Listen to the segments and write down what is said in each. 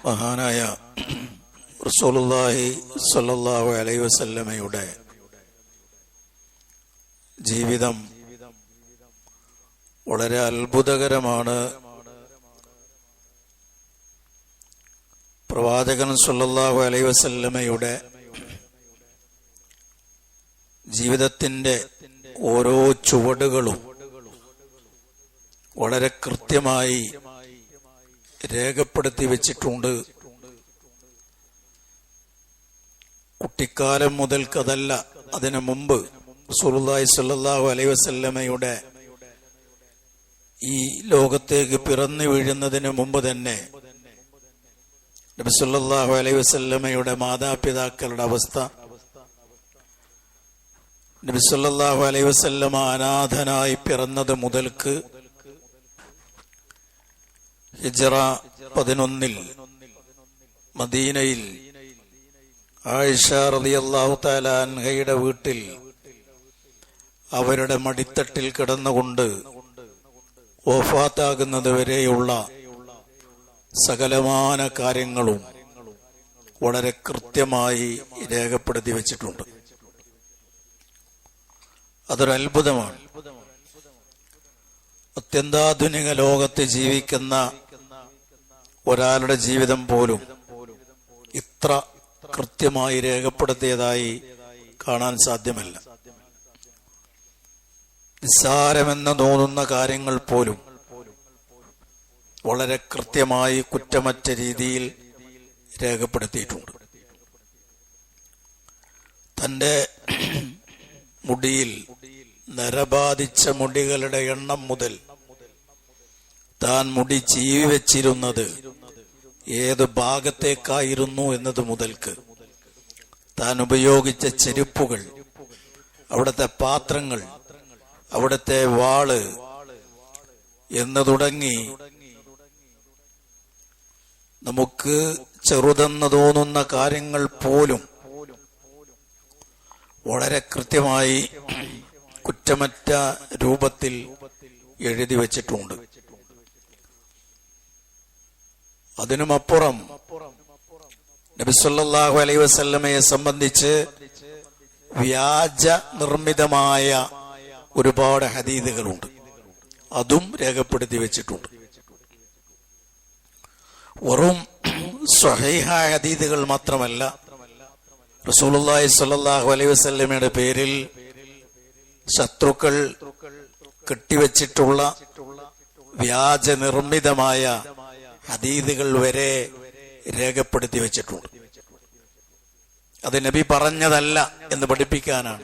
മഹാനായ റസൂലുള്ളാഹി സ്വല്ലല്ലാഹു അലൈഹി വസല്ലമയുടെ ജീവിതം വളരെ അത്ഭുതകരമാണ്. പ്രവാചകൻ സ്വല്ലല്ലാഹു അലൈഹി വസല്ലമയുടെ ജീവിതത്തിന്റെ ഓരോ ചുവടുകളും വളരെ കൃത്യമായി രേഖപ്പെടുത്തി വെച്ചിട്ടുണ്ട്. കുട്ടിക്കാലം മുതൽക്കതല്ല, അതിനു മുമ്പ് റസൂലുള്ളാഹി സ്വല്ലല്ലാഹു അലൈഹി വസല്ലമയുടെ ഈ ലോകത്തേക്ക് പിറന്നു വീഴുന്നതിന് മുമ്പ് തന്നെ നബി സല്ലല്ലാഹു അലൈഹി വസല്ലമയുടെ മാതാപിതാക്കളുടെ അവസ്ഥ, നബി സല്ലല്ലാഹു അലൈഹി വസല്ലമ അനാഥനായി പിറന്നത് മുതൽക്ക് ഹിജ്റ 11 മദീനയിൽ ആയിഷ റളിയല്ലാഹു തആല അൻഹയുടെ വീട്ടിൽ അവരുടെ മടിത്തട്ടിൽ കിടന്നുകൊണ്ട് വഫാത്താകുന്നത് വരെയുള്ള സകലമാന കാര്യങ്ങളും വളരെ കൃത്യമായി രേഖപ്പെടുത്തി വെച്ചിട്ടുണ്ട്. അതൊരു അത്ഭുതമാണ്. അത്യന്താധുനിക ലോകത്ത് ജീവിക്കുന്ന ഒരാളുടെ ജീവിതം പോലും ഇത്ര കൃത്യമായി രേഖപ്പെടുത്തിയതായി കാണാൻ സാധ്യമല്ല. നിസ്സാരമെന്ന് തോന്നുന്ന കാര്യങ്ങൾ പോലും വളരെ കൃത്യമായി കുറ്റമറ്റ രീതിയിൽ രേഖപ്പെടുത്തിയിട്ടുണ്ട്. തന്റെ മുടിയിൽ നരബാധിച്ച മുടികളുടെ എണ്ണം മുതൽ താൻ മുടി ചീവി വെച്ചിരുന്നത് ഏത് ഭാഗത്തേക്കായിരുന്നു എന്നത് മുതൽക്ക് താൻ ഉപയോഗിച്ച ചെരുപ്പുകൾ, അവിടുത്തെ പാത്രങ്ങൾ, അവിടുത്തെ വാള് എന്ന് തുടങ്ങി നമുക്ക് ചെറുതെന്ന് തോന്നുന്ന കാര്യങ്ങൾ പോലും വളരെ കൃത്യമായി കുറ്റമറ്റ രൂപത്തിൽ എഴുതി വച്ചിട്ടുണ്ട്. അതിനുമപ്പുറം നബി സല്ലല്ലാഹു അലൈഹി വസല്ലമയെ സംബന്ധിച്ച് വ്യാജ നിർമ്മിതമായ ഒരുപാട് ഹദീസുകളുണ്ട്. അതും രേഖപ്പെടുത്തി വെച്ചിട്ടുണ്ട്. വെറും സ്വഹീഹായ ഹദീസുകൾ മാത്രമല്ല, റസൂലുള്ളാഹി സ്വല്ലല്ലാഹു അലൈഹി വസല്ലമയുടെ പേരിൽ ശത്രുക്കൾ കെട്ടിവെച്ചിട്ടുള്ള വ്യാജ നിർമ്മിതമായ ഹദീസുകൾ വരെ രേഖപ്പെടുത്തി വെച്ചിട്ടുണ്ട്. അത് നബി പറഞ്ഞതല്ല എന്ന് പഠിപ്പിക്കാനാണ്.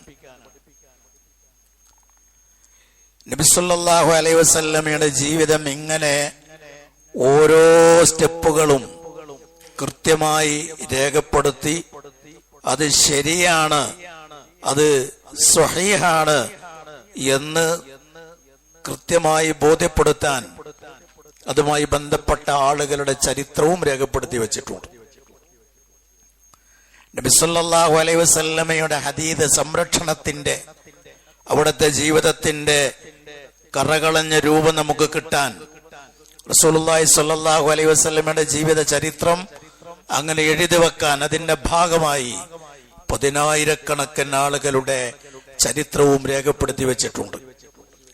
നബി സല്ലല്ലാഹു അലൈഹി വസല്ലമയുടെ ജീവിതം ഇങ്ങനെ ഓരോ സ്റ്റെപ്പുകളും കൃത്യമായി രേഖപ്പെടുത്തി അത് ശരിയാണ്, അത് സ്വഹീഹാണ് എന്ന് കൃത്യമായി ബോധ്യപ്പെടുത്താൻ അതുമായി ബന്ധപ്പെട്ട ആളുകളുടെ ചരിത്രവും രേഖപ്പെടുത്തി വെച്ചിട്ടുണ്ട്. നബി സല്ലല്ലാഹു അലൈഹി വസല്ലമയുടെ ഹദീസ് സംരക്ഷണത്തിന്റെ, അവിടുത്തെ ജീവിതത്തിന്റെ കറകളഞ്ഞ രൂപം നമുക്ക് കിട്ടാൻ റസൂലുള്ളാഹി സ്വല്ലല്ലാഹു അലൈഹി വസല്ലമയുടെ ജീവിത ചരിത്രം അങ്ങനെ എഴുതി വെക്കാൻ അതിന്റെ ഭാഗമായി 10,000-കണക്കിന് ആളുകളുടെ ചരിത്രവും രേഖപ്പെടുത്തി വെച്ചിട്ടുണ്ട്.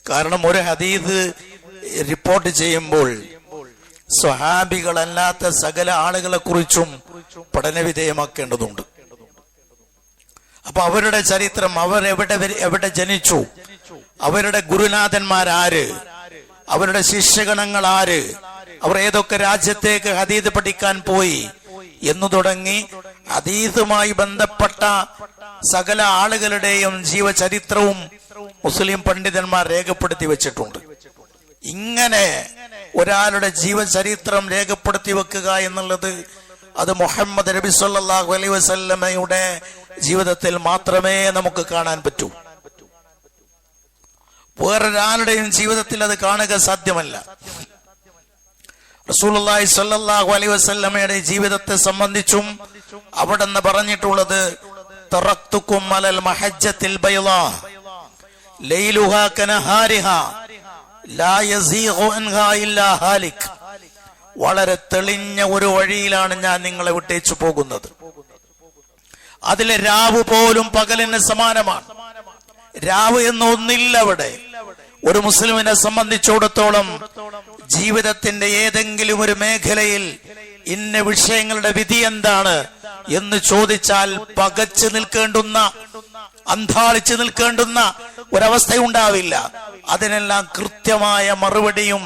കാരണം ഒരു ഹദീസ് റിപ്പോർട്ട് ചെയ്യുമ്പോൾ സ്വഹാബികളല്ലാത്ത സകല ആളുകളെ കുറിച്ചും പഠനവിധേയമാക്കേണ്ടതുണ്ട്. അപ്പൊ അവരുടെ ചരിത്രം, അവർ എവിടെ ജനിച്ചു, അവരുടെ ഗുരുനാഥന്മാരാര്, അവരുടെ ശിഷ്യഗണങ്ങൾ ആര്, അവർ ഏതൊക്കെ രാജ്യത്തേക്ക് ഹദീസ് പഠിക്കാൻ പോയി എന്നു തുടങ്ങി ഹദീസുമായി ബന്ധപ്പെട്ട സകല ആളുകളുടെയും ജീവചരിത്രവും മുസ്ലിം പണ്ഡിതന്മാർ രേഖപ്പെടുത്തി വെച്ചിട്ടുണ്ട്. ഇങ്ങനെ ഒരാളുടെ ജീവചരിത്രം രേഖപ്പെടുത്തി വെക്കുക എന്നുള്ളത് അത് മുഹമ്മദ് നബി സല്ലല്ലാഹു അലൈഹി വസല്ലമയുടെ ജീവിതത്തിൽ മാത്രമേ നമുക്ക് കാണാൻ പറ്റൂ. വേറൊരാളുടെയും ജീവിതത്തിൽ അത് കാണുക സാധ്യമല്ല. റസൂലുള്ളാഹി സ്വല്ലല്ലാഹു അലൈഹി വസല്ലമയുടെ ജീവിതത്തെ സംബന്ധിച്ചും അവിടെന്ന് പറഞ്ഞിട്ടുള്ളത് തറക്തുക്കും അലൽ മഹജ്ജത്തിൽ ബൈളാ ലൈലുഹാ കനഹാരിഹാ ലാ യസീഗു അൻഹാ ഇല്ലാ ഹാലിക് വളരെ തെളിഞ്ഞ ഒരു വഴിയിലാണ് ഞാൻ നിങ്ങളെ വിട്ടേച്ചു പോകുന്നത്. അതിലെ രാവ് പോലും പകലിന് സമാനമാണ്. രാവ് എന്നൊന്നില്ല അവിടെ. ഒരു മുസ്ലിമിനെ സംബന്ധിച്ചിടത്തോളം ജീവിതത്തിന്റെ ഏതെങ്കിലും ഒരു മേഖലയിൽ ഇന്ന വിഷയങ്ങളുടെ വിധി എന്താണ് എന്ന് ചോദിച്ചാൽ പകച്ചു നിൽക്കേണ്ടുന്ന, അന്ധാളിച്ചു നിൽക്കേണ്ടുന്ന ഒരവസ്ഥയുണ്ടാവില്ല. അതിനെല്ലാം കൃത്യമായ മറുപടിയും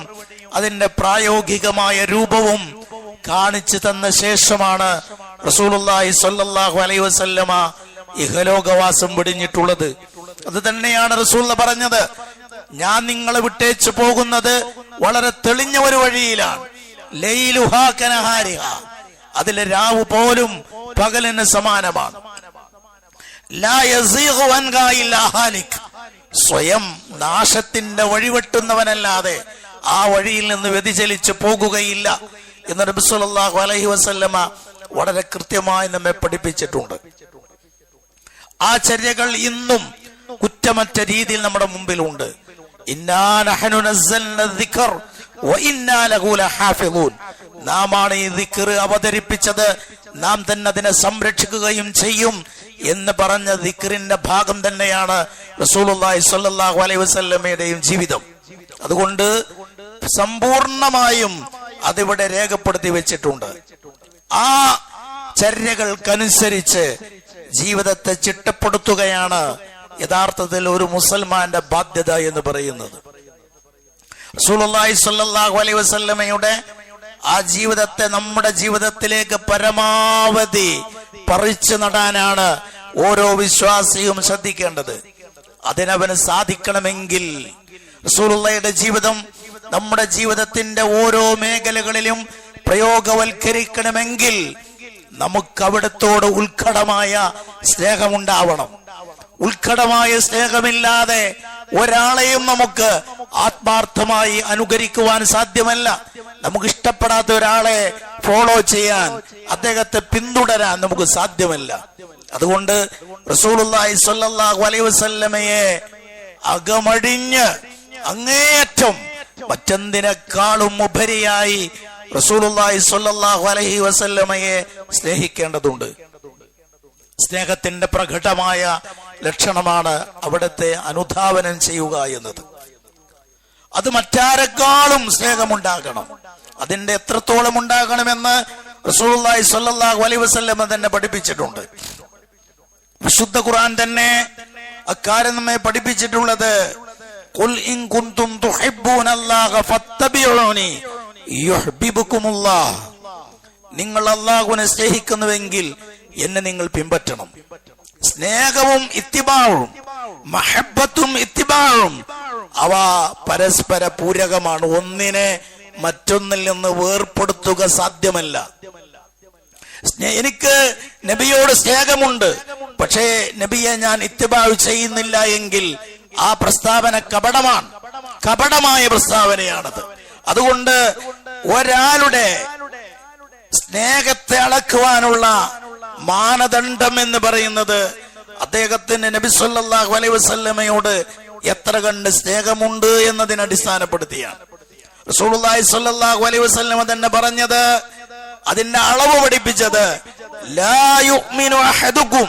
അതിന്റെ പ്രായോഗികമായ രൂപവും കാണിച്ചു തന്ന ശേഷമാണ് റസൂലുള്ളാഹി സ്വല്ലല്ലാഹു അലൈഹി വസല്ലമ ഇഹലോകവാസം വെടിഞ്ഞിട്ടുള്ളത്. അത് തന്നെയാണ് റസൂൽ പറഞ്ഞത്, ഞാൻ നിങ്ങളെ വിട്ടേച്ചു പോകുന്നത് വളരെ തെളിഞ്ഞ ഒരു വഴിയിലാണ്. ലൈലുഹാ കനഹാരിഹാ, അതിലെ രാവ് പോലും പകലിന് സമാനമാണ്. ലാ യസീഗു അൻഹാ ഇല്ലാ ഹാലിക്, സ്വയം നാശത്തിന്റെ വഴിവെട്ടുന്നവനല്ലാതെ ആ വഴിയിൽ നിന്ന് വ്യതിചലിച്ചു പോകുകയില്ല എന്ന് നബി സല്ലല്ലാഹു അലൈഹി വസല്ലമ വളരെ കൃത്യമായി നമ്മെ പഠിപ്പിച്ചിട്ടുണ്ട്. ആ ചര്യകൾ ഇന്നും കുറ്റമറ്റ രീതിയിൽ നമ്മുടെ മുമ്പിലുണ്ട്. ഇന്നാ നഹ്നു നസ്സൽന ദിക്ർ വ ഇന്നാ ലഹു ലഹാഫിളൂൻ, നാമാണ് ഈ ദിക്ർ അവതരിപ്പിച്ചത്, നാം തന്നെ അതിനെ സംരക്ഷിക്കുകയും ചെയ്യും എന്ന് പറഞ്ഞ ദിക്റിന്റെ ഭാഗം തന്നെയാണ് റസൂലുള്ളാഹി സ്വല്ലല്ലാഹു അലൈഹി വസല്ലമയുടെയും ജീവിതം. അതുകൊണ്ട് സമ്പൂർണമായും അതിവിടെ രേഖപ്പെടുത്തി വെച്ചിട്ടുണ്ട്. ആ ചര്യകൾക്കനുസരിച്ച് ജീവിതത്തെ ചിട്ടപ്പെടുത്തുകയാണ് യഥാർത്ഥത്തിൽ ഒരു മുസൽമാന്റെ ബാധ്യത എന്ന് പറയുന്നത്. റസൂലുള്ളാഹി സ്വല്ലല്ലാഹു അലൈഹി വസല്ലമയുടെ ആ ജീവിതത്തെ നമ്മുടെ ജീവിതത്തിലേക്ക് പരമാവധി പറിച്ചു നടാനാണ് ഓരോ വിശ്വാസിയും ശ്രദ്ധിക്കേണ്ടത്. അതിനവന് സാധിക്കണമെങ്കിൽ റസൂലുള്ളാഹിയുടെ ജീവിതം നമ്മുടെ ജീവിതത്തിന്റെ ഓരോ മേഖലകളിലും പ്രയോഗവൽക്കരിക്കണമെങ്കിൽ നമുക്ക് അവിടത്തോട് ഉത്കടമായ സ്നേഹമുണ്ടാവണം. ഉത്കടമായ സ്നേഹമില്ലാതെ ഒരാളെയും നമുക്ക് ആത്മാർത്ഥമായി അനുകരിക്കുവാൻ സാധ്യമല്ല. നമുക്ക് ഇഷ്ടപ്പെടാത്ത ഒരാളെ ഫോളോ ചെയ്യാൻ, അദ്ദേഹത്തെ പിന്തുടരാൻ നമുക്ക് സാധ്യമല്ല. അതുകൊണ്ട് റസൂലുള്ളാഹി സ്വല്ലല്ലാഹു അലൈഹി വസല്ലമയെ അകമഴിഞ്ഞ് അങ്ങേയറ്റം മറ്റെന്തിനേക്കാളും ഉപരിയായി റസൂലുള്ളാഹി സ്വല്ലല്ലാഹു അലൈഹി വസല്ലമയെ സ്നേഹിക്കേണ്ടതുണ്ട്. സ്നേഹത്തിന്റെ പ്രകടമായ ലക്ഷണമാണ് അവിടുത്തെ അനുധാവനം ചെയ്യുക എന്നത്. അത് മറ്റാരെക്കാളും സ്നേഹമുണ്ടാകണം. അതിന്റെ എത്രത്തോളം ഉണ്ടാകണമെന്ന് റസൂലുള്ളാഹി സ്വല്ലല്ലാഹു അലൈഹി വസല്ലമ തന്നെ പഠിപ്പിച്ചിട്ടുണ്ട്. വിശുദ്ധ ഖുർആൻ തന്നെ അക്കാര്യം നമ്മെ പഠിപ്പിച്ചിട്ടുള്ളത്, ഖുൽ ഇൻ കുൻതും തുഹിബ്ബൂനല്ലാഹ ഫത്തബിഊനി യുഹ്ബിബുകുമുല്ലാഹ്, നിങ്ങൾ അല്ലാഹുവിനെ സ്നേഹിക്കുന്നുവെങ്കിൽ എന്നെ നിങ്ങൾ പിൻപറ്റണം. സ്നേഹവും ഇത്തിബാഉം മഹബ്ബത്തും ഇത്തിബാഉം അവ പരസ്പര പൂരകമാണ്. ഒന്നിനെ മറ്റൊന്നിൽ നിന്ന് വേർപെടുത്തുക സാധ്യമല്ല. എനിക്ക് നബിയോട് സ്നേഹമുണ്ട്, പക്ഷേ നബിയെ ഞാൻ ഇത്തിബാഉ ചെയ്യുന്നില്ല എങ്കിൽ ആ പ്രസ്താവന കപടമാണ്, കപടമായ പ്രസ്താവനയാണത്. അതുകൊണ്ട് ഒരാളുടെ സ്നേഹത്തെ അളക്കുവാനുള്ള മാനദണ്ഡം എന്ന് പറയുന്നത് അദ്ദേഹത്തിന് നബി സല്ലല്ലാഹു അലൈഹി വസല്ലമയോട് എത്ര കണ്ട് സ്നേഹമുണ്ട് എന്നതിനെ അടിസ്ഥാനപ്പെടുത്തിയാണ്. റസൂലുള്ളാഹി സ്വല്ലല്ലാഹു അലൈഹി വസല്ലമ തന്നെ പറഞ്ഞത്, അതിന്റെ അളവ് പഠിപ്പിച്ചത്, ലാ യുഅ്മിനു അഹദുകും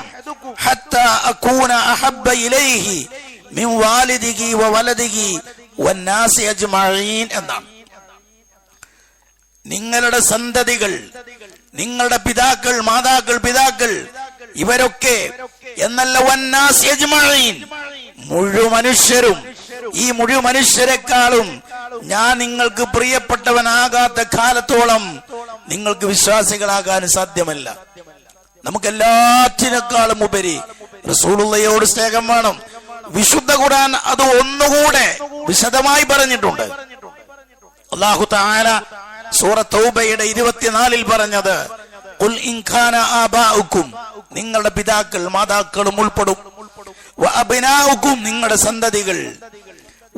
ഹത്താ അകൂന അഹബ്ബ ഇലൈഹി മിൻ വാലിദിഹി വ വലദിഹി വന്നാസി അജ്മഈൻ എന്നാണ്. നിങ്ങളുടെ സന്തതികൾ, നിങ്ങളുടെ പിതാക്കൾ, മാതാക്കൾ, പിതാക്കൾ, ഇവരൊക്കെ എന്നല്ല, വന്നാസി അജ്മഈൻ, മുഴുമനുഷ്യരും, ഈ മുഴുമനുഷ്യരെക്കാളും ഞാൻ നിങ്ങൾക്ക് പ്രിയപ്പെട്ടവനാകാത്ത കാലത്തോളം നിങ്ങൾക്ക് വിശ്വാസികളാകാൻ സാധ്യമല്ല. നമുക്കെല്ലാറ്റിനേക്കാളും ഉപരി റസൂലുള്ളാഹിയോട് സ്നേഹം വേണം. വിശുദ്ധ ഖുർആൻ അത് ഒന്നുകൂടെ വിശദമായി പറഞ്ഞിട്ടുണ്ട്. അല്ലാഹു തആല സൂറത്ത് തൗബയുടെ 24 പറഞ്ഞത്, ഖുൽ ഇൻ കാന ആബാഉക്കും, നിങ്ങളുടെ പിതാക്കൾ മാതാക്കളും ഉൾപ്പെടും, വ അബ്നാഉക്കും, നിങ്ങളുടെ സന്തതികൾ,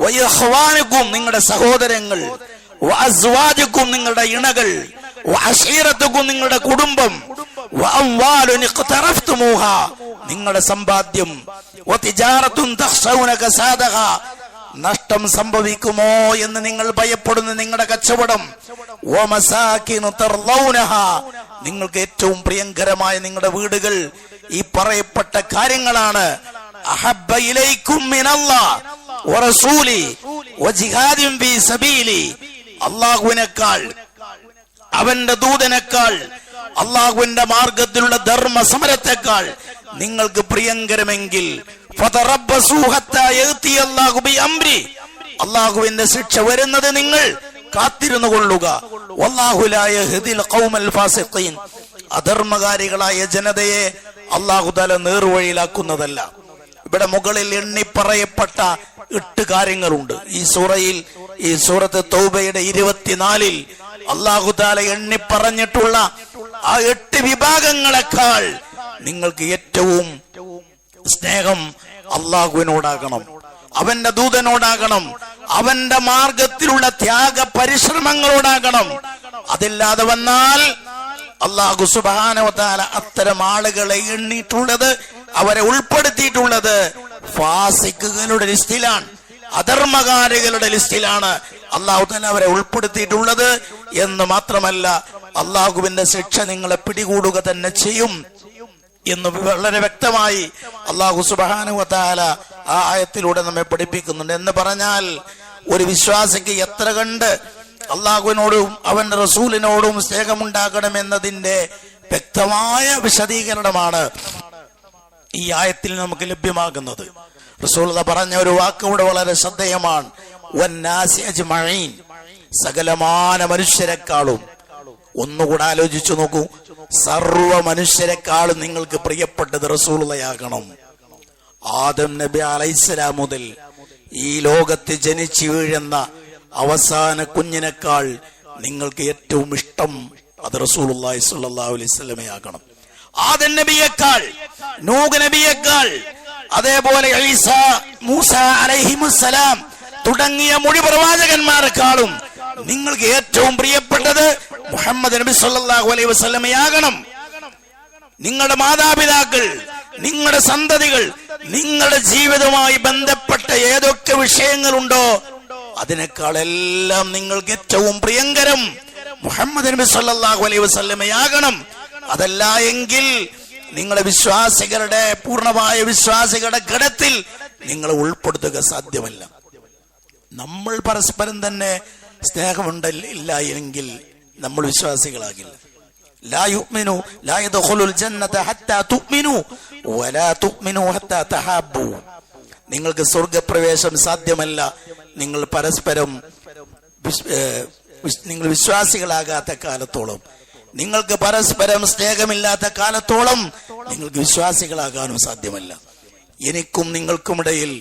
വ ഇഖ്വാനുക്കും, നിങ്ങളുടെ സഹോദരങ്ങൾ, വ അസ്വാജുക്കും, നിങ്ങളുടെ ഇണകൾ, വ അശീറത്തുക്കും, നിങ്ങളുടെ കുടുംബം, വ അംവാലുൻ ഇഖ്തറഫ്തുമൂഹാ, നിങ്ങളുടെ സമ്പാദ്യം, വ തിജാറത്തുൻ തഖ്ശൗന കസാദഹാ, നഷ്ടം സംഭവിക്കുമോ എന്ന് നിങ്ങൾ ഭയപ്പെടുന്ന നിങ്ങളുടെ കച്ചവടം, നിങ്ങൾക്ക് ഏറ്റവും പ്രിയങ്കരമായ നിങ്ങളുടെ വീടുകൾ, ഈ പറയപ്പെട്ട കാര്യങ്ങളാണ്. അഹബ്ബ ഇലൈക്കും മിനല്ലാഹ് വറസൂലി വജിഹാദിൻ ഫീ സബീലി, അല്ലാഹുവിനേക്കാൾ അവന്റെ ദൂതനേക്കാൾ അല്ലാഹുവിന്റെ മാർഗത്തിലുള്ള ധർമ്മ സമരത്തെക്കാൾ നിങ്ങൾക്ക് പ്രിയങ്കരമെങ്കിൽ അല്ലാഹുവിന്റെ ശിക്ഷ വരുന്നത് നിങ്ങൾ കാത്തിരുന്നു കൊള്ളുക. വല്ലാഹു ലാ യഹ്ദിൽ ഖൗമൽ ഫാസിഖീൻ, അധർമ്മകാരികളായ ജനതയെ അല്ലാഹു തആല നേർവഴിയിലാക്കുന്നതല്ല. ഇവിടെ മുകളിൽ എണ്ണി പറയപ്പെട്ട 8 കാര്യങ്ങളുണ്ട്. ഈ സൂറയിൽ, ഈ സൂറത്ത് തൗബയുടെ 24-ൽ അല്ലാഹു തആല എണ്ണി പറഞ്ഞിട്ടുള്ള ആ 8 വിഭാഗങ്ങളെക്കാൾ നിങ്ങൾക്ക് ഏറ്റവും സ്നേഹം അല്ലാഹുവിനോടാകണം, അവന്റെ ദൂതനോടാകണം, അവന്റെ മാർഗത്തിലുള്ള ത്യാഗ പരിശ്രമങ്ങളോടാകണം. അതില്ലാതെ വന്നാൽ അല്ലാഹു സുബ്ഹാനഹു വ തആല അത്തരം ആളുകളെ എണ്ണിയിട്ടുള്ളത്, അവരെ ഉൾപ്പെടുത്തിയിട്ടുള്ളത് ഫാസിഖുകളുടെ ലിസ്റ്റിലാണ്, അധർമ്മകാരികളുടെ ലിസ്റ്റിലാണ് അല്ലാഹു തആല അവരെ ഉൾപ്പെടുത്തിയിട്ടുള്ളത്. എന്ന് മാത്രമല്ല, അല്ലാഹുവിന്റെ ശിക്ഷ നിങ്ങളെ പിടികൂടുക തന്നെ ചെയ്യും എന്ന് വളരെ വ്യക്തമായി അല്ലാഹു സുബ്ഹാനഹു വ തആല ആ ആയത്തിലൂടെ നമ്മെ പഠിപ്പിക്കുന്നുണ്ട്. എന്ന് പറഞ്ഞാൽ ഒരു വിശ്വാസിക്ക് എത്ര കണ്ട് അല്ലാഹുവിനോടും അവന്റെ റസൂലിനോടും സ്നേഹമുണ്ടാകണം എന്നതിന്റെ വ്യക്തമായ വിശദീകരണമാണ് ഈ ആയത്തിൽ നമുക്ക് ലഭ്യമാകുന്നത്. റസൂലുള്ളാഹി പറഞ്ഞ ഒരു വാക്ക് ഇവിടെ വളരെ ശ്രദ്ധേയമാണ്. വന്നാസി അജ്മഈൻ, സകലമാന മനുഷ്യരെക്കാളും. ഒന്നുകൂടെ ആലോചിച്ചു നോക്കൂ, സർവ മനുഷ്യരെക്കാളും നിങ്ങൾക്ക് പ്രിയപ്പെട്ടത് റസൂലുള്ളാഹിയാകണം. ആദം നബി അലൈഹിസ്സലാം മുതൽ ഈ ലോകത്ത് ജനിച്ചു വീഴുന്ന അവസാന കുഞ്ഞിനേക്കാൾ നിങ്ങൾക്ക് ഏറ്റവും ഇഷ്ടം അത് റസൂലുള്ളാഹി സ്വല്ലല്ലാഹു അലൈഹി വസല്ലമയാകണം. ആദം നബിയേക്കാൾ, നൂഹ് നബിയേക്കാൾ, അതേപോലെ ഈസാ, മൂസ അലൈഹിമുസ്സലാം തുടങ്ങിയ മുഴു പ്രവാചകന്മാരെക്കാളും നിങ്ങൾക്ക് ഏറ്റവും പ്രിയപ്പെട്ടത് മുഹമ്മദ് നബി സല്ലല്ലാഹു അലൈഹി വസല്ലമയാകണം. നിങ്ങളുടെ മാതാപിതാക്കൾ, നിങ്ങളുടെ സന്തതികൾ, നിങ്ങളുടെ ജീവിതവുമായി ബന്ധപ്പെട്ട ഏതൊക്കെ വിഷയങ്ങളുണ്ടോ അതിനേക്കാളെല്ലാം നിങ്ങൾക്ക് ഏറ്റവും പ്രിയങ്കരം മുഹമ്മദ് നബി സല്ലല്ലാഹു അലൈഹി വസല്ലമയാകണം. അതല്ല എങ്കിൽ നിങ്ങളെ വിശ്വാസികളുടെ, പൂർണ്ണമായ വിശ്വാസികളുടെ ഗണത്തിൽ നിങ്ങളെ ഉൾപ്പെടുത്തുക സാധ്യമല്ല. നമ്മൾ പരസ്പരം തന്നെ സ്നേഹമുണ്ടില്ല എങ്കിൽ നമ്മൾ വിശ്വാസികളാകില്ല. ലാ യുഅ്മിനു ലാ യദ്ഖുലുൽ ജന്നത ഹത്താ തുഅ്മിനു വലാ തുഅ്മിനു ഹത്താ തഹാബ്ബു. നിങ്ങൾക്ക് സ്വർഗ്ഗപ്രവേശം സാധ്യമല്ല നിങ്ങൾ പരസ്പരം നിങ്ങൾ വിശ്വാസികളാകാത്ത കാലത്തോളം, നിങ്ങൾക്ക് പരസ്പരം സ്നേഹമില്ലാത്ത കാലത്തോളം നിങ്ങൾക്ക് വിശ്വാസികളാകാനും സാധ്യമല്ല. എനിക്കും നിങ്ങൾക്കുമിടയിൽ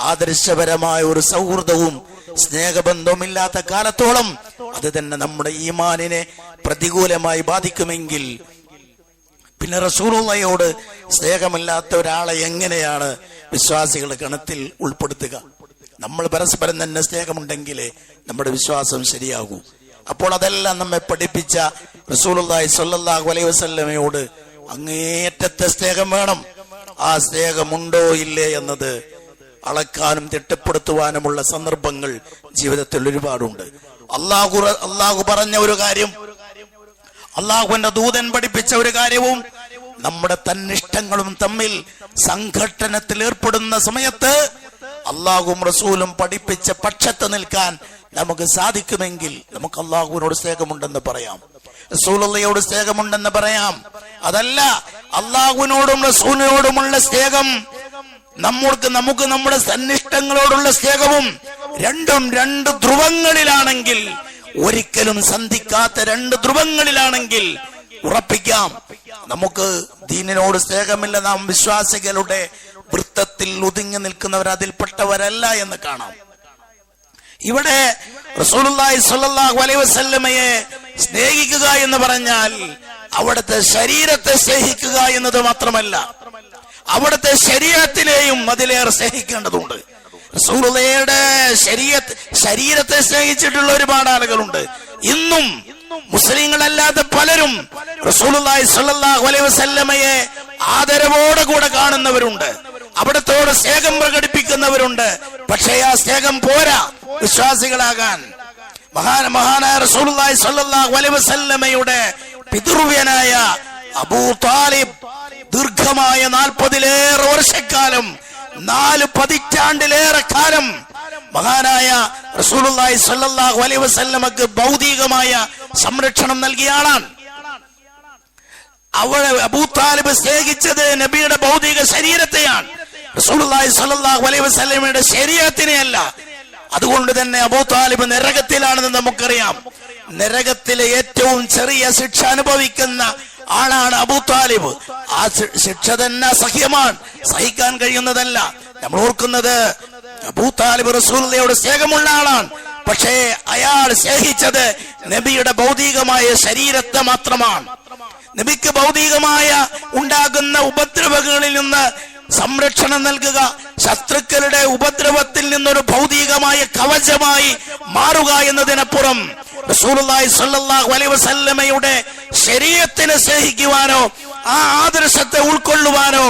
ആദർശപരമായ ഒരു സൗഹൃദവും സ്നേഹബന്ധവുമില്ലാത്ത കാലത്തോളം അത് തന്നെ നമ്മുടെ ഈമാനിനെ പ്രതികൂലമായി ബാധിക്കുമെങ്കിൽ പിന്നെ റസൂലുള്ളാഹിയോട് സ്നേഹമില്ലാത്ത ഒരാളെ എങ്ങനെയാണ് വിശ്വാസികളുടെ ഗണത്തിൽ ഉൾപ്പെടുത്തുക? നമ്മൾ പരസ്പരം തന്നെ സ്നേഹമുണ്ടെങ്കിലേ നമ്മുടെ വിശ്വാസം ശരിയാകൂ. അപ്പോൾ അതെല്ലാം നമ്മെ പഠിപ്പിച്ച റസൂലുള്ളാഹി സ്വല്ലല്ലാഹു അലൈഹി വസല്ലമയോട് അങ്ങേയറ്റത്തെ സ്നേഹം വേണം. ആ സ്നേഹമുണ്ടോ ഇല്ലേ എന്നത് അളക്കാനും തിട്ടപ്പെടുത്തുവാനുമുള്ള സന്ദർഭങ്ങൾ ജീവിതത്തിൽ ഒരുപാടുണ്ട്. അള്ളാഹു പറഞ്ഞ ഒരു കാര്യം, അള്ളാഹുവിന്റെ ദൂതൻ പഠിപ്പിച്ച ഒരു കാര്യവും നമ്മുടെ തന്നിഷ്ടങ്ങളും തമ്മിൽ സംഘട്ടനത്തിൽ ഏർപ്പെടുന്ന സമയത്ത് അള്ളാഹുവും റസൂലും പഠിപ്പിച്ച പക്ഷത്ത് നിൽക്കാൻ നമുക്ക് സാധിക്കുമെങ്കിൽ നമുക്ക് അള്ളാഹുവിനോട് സ്നേഹമുണ്ടെന്ന് പറയാം, റസൂലുള്ളാഹിയോട് സ്നേഹമുണ്ടെന്ന് പറയാം. അതല്ല, അള്ളാഹുവിനോടും റസൂലിനോടുമുള്ള സ്നേഹം നമുക്ക് നമ്മുടെ സന്നിഷ്ടങ്ങളോടുള്ള സ്നേഹവും രണ്ടും രണ്ട് ധ്രുവങ്ങളിലാണെങ്കിൽ, ഒരിക്കലും സന്ധിക്കാത്ത രണ്ട് ധ്രുവങ്ങളിലാണെങ്കിൽ ഉറപ്പിക്കാം നമുക്ക് ദീനിനോട് സ്നേഹമില്ല, നാം വിശ്വാസികളുടെ വൃത്തത്തിൽ ഒതുങ്ങി നിൽക്കുന്നവർ അതിൽപ്പെട്ടവരല്ല എന്ന് കാണാം. ഇവിടെ റസൂലുള്ളാഹി സ്വല്ലല്ലാഹു അലൈഹി വസല്ലമയെ സ്നേഹിക്കുക എന്ന് പറഞ്ഞാൽ അവിടുത്തെ ശരീരത്തെ സ്നേഹിക്കുക എന്നത് മാത്രമല്ല, അവിടുത്തെ ശരീരത്തിനെയും അതിലേറെ സ്നേഹിക്കേണ്ടതുണ്ട്. റസൂലുള്ളാഹിയുടെ ശരീരത്തെ സ്നേഹിച്ചിട്ടുള്ള ഒരുപാട് ആളുകളുണ്ട്. ഇന്നും മുസ്ലിങ്ങളല്ലാത്ത പലരും റസൂലുള്ളാഹി സ്വല്ലല്ലാഹു അലൈഹി വസല്ലമയെ ആദരവോടെ കൂടെ കാണുന്നവരുണ്ട്, അവിടത്തോട് സ്നേഹം പ്രകടിപ്പിക്കുന്നവരുണ്ട്. പക്ഷേ ആ സ്നേഹം പോരാ വിശ്വാസികളാകാൻ. മഹാനായ റസൂലുള്ളാഹി സ്വല്ലല്ലാഹു അലൈഹി വസല്ലമയുടെ പിതൃവ്യനായ അബൂ താലിബ് ദീർഘമായ 40-ലേറെ വർഷക്കാലം, 4 പതിറ്റാണ്ടിലേറെ കാലം മഹാനായ റസൂലുള്ളാഹി സ്വല്ലല്ലാഹു അലൈഹി വസല്ലമക്ക് ഭൗതികമായ സംരക്ഷണം നൽകിയ ആളാണ്. അവളെ അബൂ താലിബ് സ്നേഹിച്ചത് നബിയുടെ ഭൗതിക ശരീരത്തെയാണ്, റസൂലുള്ളാഹി സ്വല്ലല്ലാഹു അലൈഹി വസല്ലമയുടെ ശരീരത്തിനെയല്ല. അതുകൊണ്ട് തന്നെ അബൂ താലിബ് നരകത്തിലാണെന്ന് നമുക്കറിയാം. നരകത്തിലെ ഏറ്റവും ചെറിയ ശിക്ഷ അനുഭവിക്കുന്ന ആളാണ് അബൂ താലിബ്. ആ ശിക്ഷ തന്നെ അസഹ്യമാണ്, സഹിക്കാൻ കഴിയുന്നതല്ല. നമ്മൾ ഓർക്കുന്നത് അബൂ താലിബ് റസൂലുള്ളാഹിയോട് സ്നേഹമുള്ള ആളാണ്. പക്ഷേ അയാൾ സ്നേഹിച്ചത് നബിയുടെ ഭൗതികമായ ശരീരത്തെ മാത്രമാണ്. നബിക്ക് ഭൗതികമായ ഉണ്ടാകുന്ന ഉപദ്രവങ്ങളിൽ നിന്ന് സംരക്ഷണം നൽകുക, ശത്രുക്കളുടെ ഉപദ്രവത്തിൽ നിന്നൊരു ഭൗതികമായ കവചമായി മാറുക എന്നതിനപ്പുറം റസൂലുള്ളാഹി സ്വല്ലല്ലാഹു അലൈഹി വസല്ലമയുടെ ശരീഅത്തിനെ സ്നേഹിക്കുവാനോ ആ ആദർശത്തെ ഉൾക്കൊള്ളുവാനോ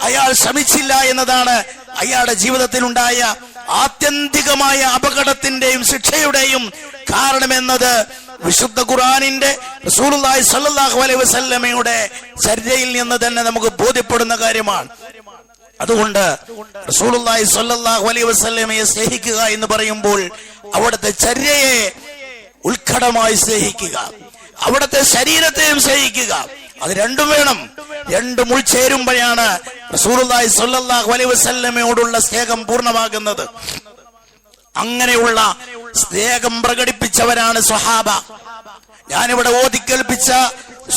അയാൾ ശ്രമിച്ചില്ല എന്നതാണ് അയാളുടെ ജീവിതത്തിലുണ്ടായ ആത്യന്തികമായ അപകടത്തിന്റെയും ശിക്ഷയുടെയും കാരണമെന്നത് വിശുദ്ധ ഖുർആനിന്റെ റസൂലുള്ളാഹി സ്വല്ലല്ലാഹു അലൈഹി വസല്ലമയുടെ ചര്യയിൽ നിന്ന് തന്നെ നമുക്ക് ബോധ്യപ്പെടുന്ന കാര്യമാണ്. അതുകൊണ്ട് റസൂലുള്ളാഹി സ്വല്ലല്ലാഹു അലൈഹി വസല്ലമയെ സ്നേഹിക്കുക എന്ന് പറയുമ്പോൾ അവിടുത്തെ ചര്യയെ ഉത്കടമായി സ്നേഹിക്കുക, അവിടുത്തെ ശരീരത്തെയും സ്നേഹിക്കുക. അത് രണ്ടും വേണം. രണ്ടും ഉൾച്ചേരുമ്പോഴാണ് റസൂലുള്ളാഹി സ്വല്ലല്ലാഹു അലൈഹി വസല്ലമയോടുള്ള സ്നേഹം പൂർണ്ണമാകുന്നത്. അങ്ങനെയുള്ള സ്നേഹം പ്രകടിപ്പിച്ചവരാണ് സ്വഹാബ. ഞാനിവിടെ ഓതിക്കേൽപ്പിച്ച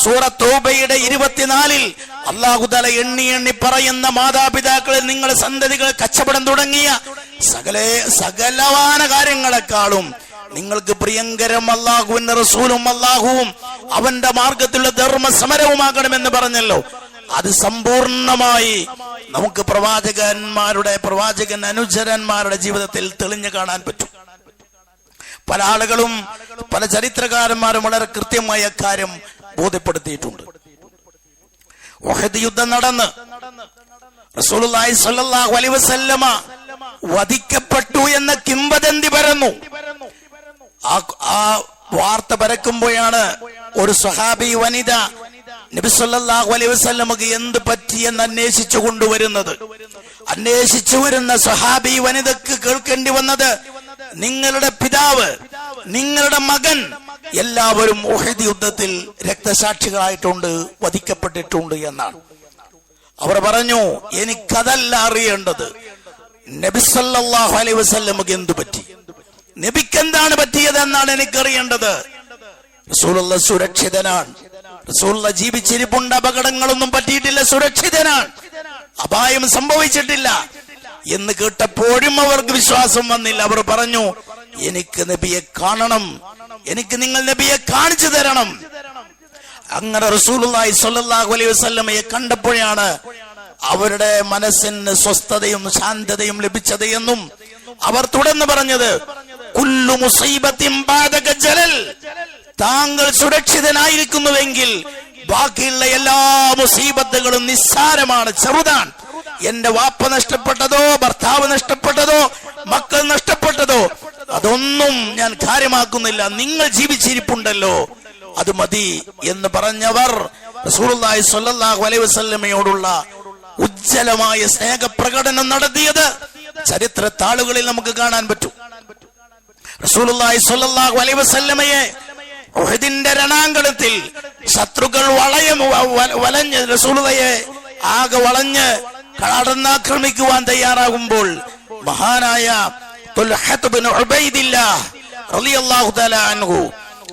സൂറത്ത് തൗബയുടെ 24-ൽ അല്ലാഹു തആല എണ്ണി പറയുന്ന മാതാപിതാക്കളെ, നിങ്ങളെ സന്തതികൾ കച്ചവടം തുടങ്ങിയ സകലവാന കാര്യങ്ങളെക്കാളും നിങ്ങൾക്ക് പ്രിയങ്കരം അല്ലാഹുവിന്റെ റസൂലും അല്ലാഹുവും അവന്റെ മാർഗത്തിലുള്ള ധർമ്മ സമരവുമാകണമെന്ന് പറഞ്ഞല്ലോ. അത് സമ്പൂർണമായി നമുക്ക് പ്രവാചകൻ അനുചരന്മാരുടെ ജീവിതത്തിൽ തെളിഞ്ഞു കാണാൻ പറ്റും. പല ആളുകളും പല ചരിത്രകാരന്മാരും വളരെ കൃത്യമായ കാര്യം ബോധ്യപ്പെടുത്തിയിട്ടുണ്ട്. ഉഹദ് യുദ്ധം നടന്ന് റസൂലുള്ളാഹി സ്വല്ലല്ലാഹു അലൈഹി വസല്ലമ വധിക്കപ്പെട്ടു എന്ന കിംവദന്തി പരന്നു. ആ വാർത്ത പരക്കുമ്പോഴാണ് ഒരു സ്വഹാബി വനിത നബി സല്ലല്ലാഹു അലൈഹി വസല്ലമക്ക് എന്ത് പറ്റിയെന്ന് അന്വേഷിച്ചു കൊണ്ടുവരുന്നത്. അന്വേഷിച്ചു വരുന്ന സ്വഹാബി വനിതക്ക് കേൾക്കേണ്ടി വന്നത്, നിങ്ങളുടെ പിതാവ്, നിങ്ങളുടെ മകൻ എല്ലാവരും ഉഹദ് യുദ്ധത്തിൽ രക്തസാക്ഷികളായിട്ടുണ്ട്, വധിക്കപ്പെട്ടിട്ടുണ്ട് എന്നാണ്. അവർ പറഞ്ഞു, എനിക്കതല്ല അറിയേണ്ടത്, നബി സല്ലല്ലാഹു അലൈഹി വസല്ലമക്ക് എന്തു പറ്റി, നബിക്ക് എന്താണ് പറ്റിയതെന്നാണ് എനിക്കറിയേണ്ടത്. റസൂലുള്ളാഹി സുരക്ഷിതനാണ്, റസൂലുള്ളാഹി ജീവിച്ചിരിപ്പുണ്ട്, അപകടങ്ങളൊന്നും പറ്റിയിട്ടില്ല, സുരക്ഷിതനാണ്, അപായം സംഭവിച്ചിട്ടില്ല എന്ന് കേട്ടപ്പോഴും അവർക്ക് വിശ്വാസം വന്നില്ല. അവർ പറഞ്ഞു, എനിക്ക് നബിയെ കാണണം, എനിക്ക് നിങ്ങൾ നബിയെ കാണിച്ചു തരണം. അങ്ങനെ റസൂലുള്ളാഹി സ്വല്ലല്ലാഹു അലൈഹി വസല്ലമയെ കണ്ടപ്പോഴാണ് അവരുടെ മനസ്സിന് സ്വസ്ഥതയും ശാന്തതയും ലഭിച്ചത് എന്നും അവർ തുടർന്ന് പറഞ്ഞത്, കുല്ലു മുസീബത്തിൻ ബഅദക ജലൽ, താങ്കൾ സുരക്ഷിതനായിരിക്കുന്നുവെങ്കിൽ ബാക്കിയുള്ള എല്ലാ മുസീബത്തുകളും നിസ്സാരമാണ്, ചെറുതാണ്. എന്റെ വാപ്പ നഷ്ടപ്പെട്ടതോ, ഭർത്താവ് നഷ്ടപ്പെട്ടതോ, മക്കൾ നഷ്ടപ്പെട്ടതോ അതൊന്നും ഞാൻ കാര്യമാക്കുന്നില്ല, നിങ്ങൾ ജീവിച്ചിരിപ്പുണ്ടല്ലോ, അത് മതി എന്ന് പറഞ്ഞവർ റസൂലുള്ളാഹി സ്വല്ലല്ലാഹു അലൈഹി വസല്ലമയോടുള്ള ഉജ്ജ്വലമായ സ്നേഹപ്രകടനം നടത്തിയത് ചരിത്ര താളുകളിൽ നമുക്ക് കാണാൻ പറ്റും. റസൂലുള്ളാഹി സ്വല്ലല്ലാഹു അലൈഹി വസല്ലമയെ ഉഹദിന്റെ രണാങ്കണത്തിൽ ശത്രുക്കൾ വലഞ്ഞ് റസൂലുള്ളാഹിയെ ആകെ വളഞ്ഞ് കടന്നാക്രമിക്കുവാൻ തയ്യാറാകുമ്പോൾ മഹാനായ തുൽഹത്ത് ബിൻ ഉബൈദില്ലാഹ് റളിയല്ലാഹു തആല അൻഹു,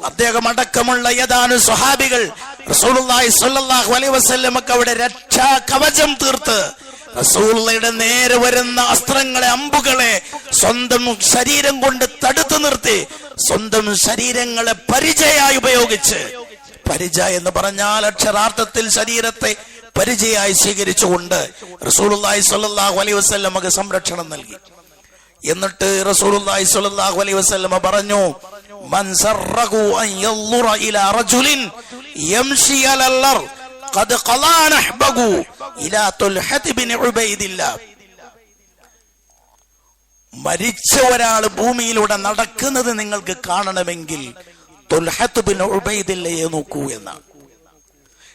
അദ്ദേഹം അടക്കമുള്ള ഏതാനും സ്വഹാബികൾ റസൂലുള്ളാഹി സ്വല്ലല്ലാഹു അലൈഹി വസല്ലമക്ക് അവിടെ രക്ഷാ കവചം തീർത്ത് റസൂലുള്ളാഹിയുടെ നേരെ വരുന്ന അസ്ത്രങ്ങളെ, അമ്പുകളെ സ്വന്തം ശരീരം കൊണ്ട് തടുത്തു നിർത്തി സ്വന്തം ശരീരങ്ങളെ പരിചയായി ഉപയോഗിച്ച്, പരിചയ എന്ന് പറഞ്ഞാൽ അക്ഷരാർത്ഥത്തിൽ ശരീരത്തെ പരിചയായി സ്വീകരിച്ചുകൊണ്ട് റസൂലുള്ളാഹി സ്വല്ലല്ലാഹു അലൈഹി വസല്ലമക്ക് സംരക്ഷണം നൽകി. എന്നിട്ട് റസൂലുള്ളാഹി സ്വല്ലല്ലാഹു അലൈഹി വസല്ലമ പറഞ്ഞു, മൻ സറഹു അൻ യൻദുറ ഇലാ റജുലിൻ യംശി അലൽ അർദ് ഖദ് ഖലാ നഹ്ബഹു ഇലാ തുൽഹത്ത് ബിൻ ഉബൈദില്ലാഹ്. മരിച്ച ഒരാൾ ഭൂമിയിലൂടെ നടക്കുന്നത് നിങ്ങൾക്ക് കാണണമെങ്കിൽ തുൽഹത്ത് ബിൻ ഉബൈദില്ലയെ നോക്കൂ എന്നാണ്.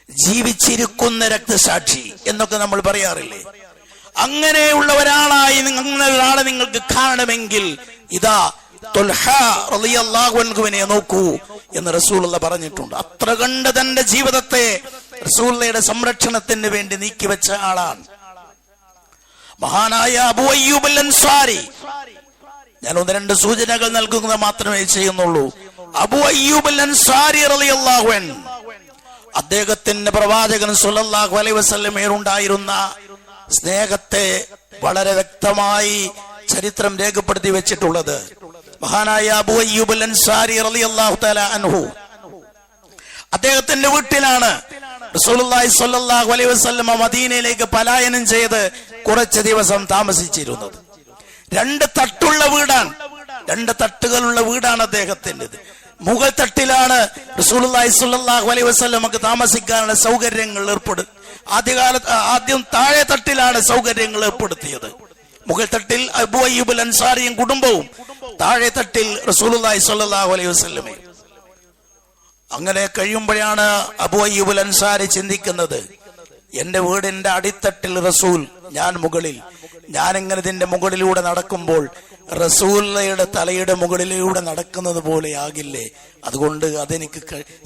ജീവിച്ചിരിക്കുന്ന രക്തസാക്ഷി എന്നൊക്കെ നമ്മൾ പറയാറില്ലേ, അങ്ങനെയുള്ള ഒരാളായി ഒരാളെ നിങ്ങൾക്ക് കാണണമെങ്കിൽ ഇതാ തുൽഹ റളിയല്ലാഹു അൻഹുവിനെ നോക്കൂ എന്ന് റസൂലുള്ള പറഞ്ഞിട്ടുണ്ട്. അത്ര കണ്ട് തന്റെ ജീവിതത്തെ റസൂലുള്ളയുടെ സംരക്ഷണത്തിന് വേണ്ടി നീക്കിവെച്ച ആളാണ് മഹാനായ അബൂ അയ്യൂബ് അൽ അൻസാരി. ഞാൻ ഒന്ന് രണ്ട് സൂചനകൾ നൽകുന്നത് മാത്രമേ ചെയ്യുന്നുള്ളൂ. അബൂ അയ്യൂബ് അൽ അൻസാരി റളിയല്ലാഹു അൻഹു, അദ്ദേഹത്തിന്റെ പ്രവാചകൻ സ്വല്ലല്ലാഹു അലൈഹി വസല്ലമയോടുണ്ടായിരുന്ന സ്നേഹത്തെ വളരെ വ്യക്തമായി ചരിത്രം രേഖപ്പെടുത്തി വെച്ചിട്ടുള്ളത്. മഹാനായ അബൂ അയ്യൂബ് അൽ അൻസാരി റളിയല്ലാഹു തആല അൻഹു, അദ്ദേഹത്തിന്റെ വീട്ടിലാണ് റസൂലുള്ളാഹി സ്വല്ലല്ലാഹു അലൈഹി വസല്ലമ മദീനയിലേക്ക് പലായനം ചെയ്ത് കുറച്ച് ദിവസം താമസിച്ചിരുന്നത്. 2 തട്ടുള്ള വീടാണ്, 2 തട്ടുകളുള്ള വീടാണ് അദ്ദേഹത്തിൻ്റെത്. മുകൾ തട്ടിലാണ് റസൂലുള്ളാഹി സ്വല്ലല്ലാഹു അലൈഹി വസല്ലമക്ക് താമസിക്കാനുള്ള സൗകര്യങ്ങൾ ആദ്യം താഴെ തട്ടിലാണ് സൗകര്യങ്ങൾ ഏർപ്പെടുത്തിയത്. മുകൾ തട്ടിൽ അബൂ അയ്യൂബ് അൽ അൻസാരിയും കുടുംബവും, താഴെ തട്ടിൽ റസൂലുള്ളാഹി സ്വല്ലല്ലാഹു അലൈഹി വസല്ലമയും. അങ്ങനെ കഴിയുമ്പോഴാണ് അബൂ അയ്യൂബ് അൽ അൻസാരി ചിന്തിക്കുന്നത്, എന്റെ വീടിന്റെ അടിത്തട്ടിൽ റസൂൽ, ഞാൻ മുകളിൽ, ഞാനിങ്ങനെ ഇതിന്റെ മുകളിലൂടെ നടക്കുമ്പോൾ റസൂലുള്ളയുടെ തലയുടെ മുകളിലൂടെ നടക്കുന്നത് പോലെ ആകില്ലേ, അതുകൊണ്ട് അതെനിക്ക്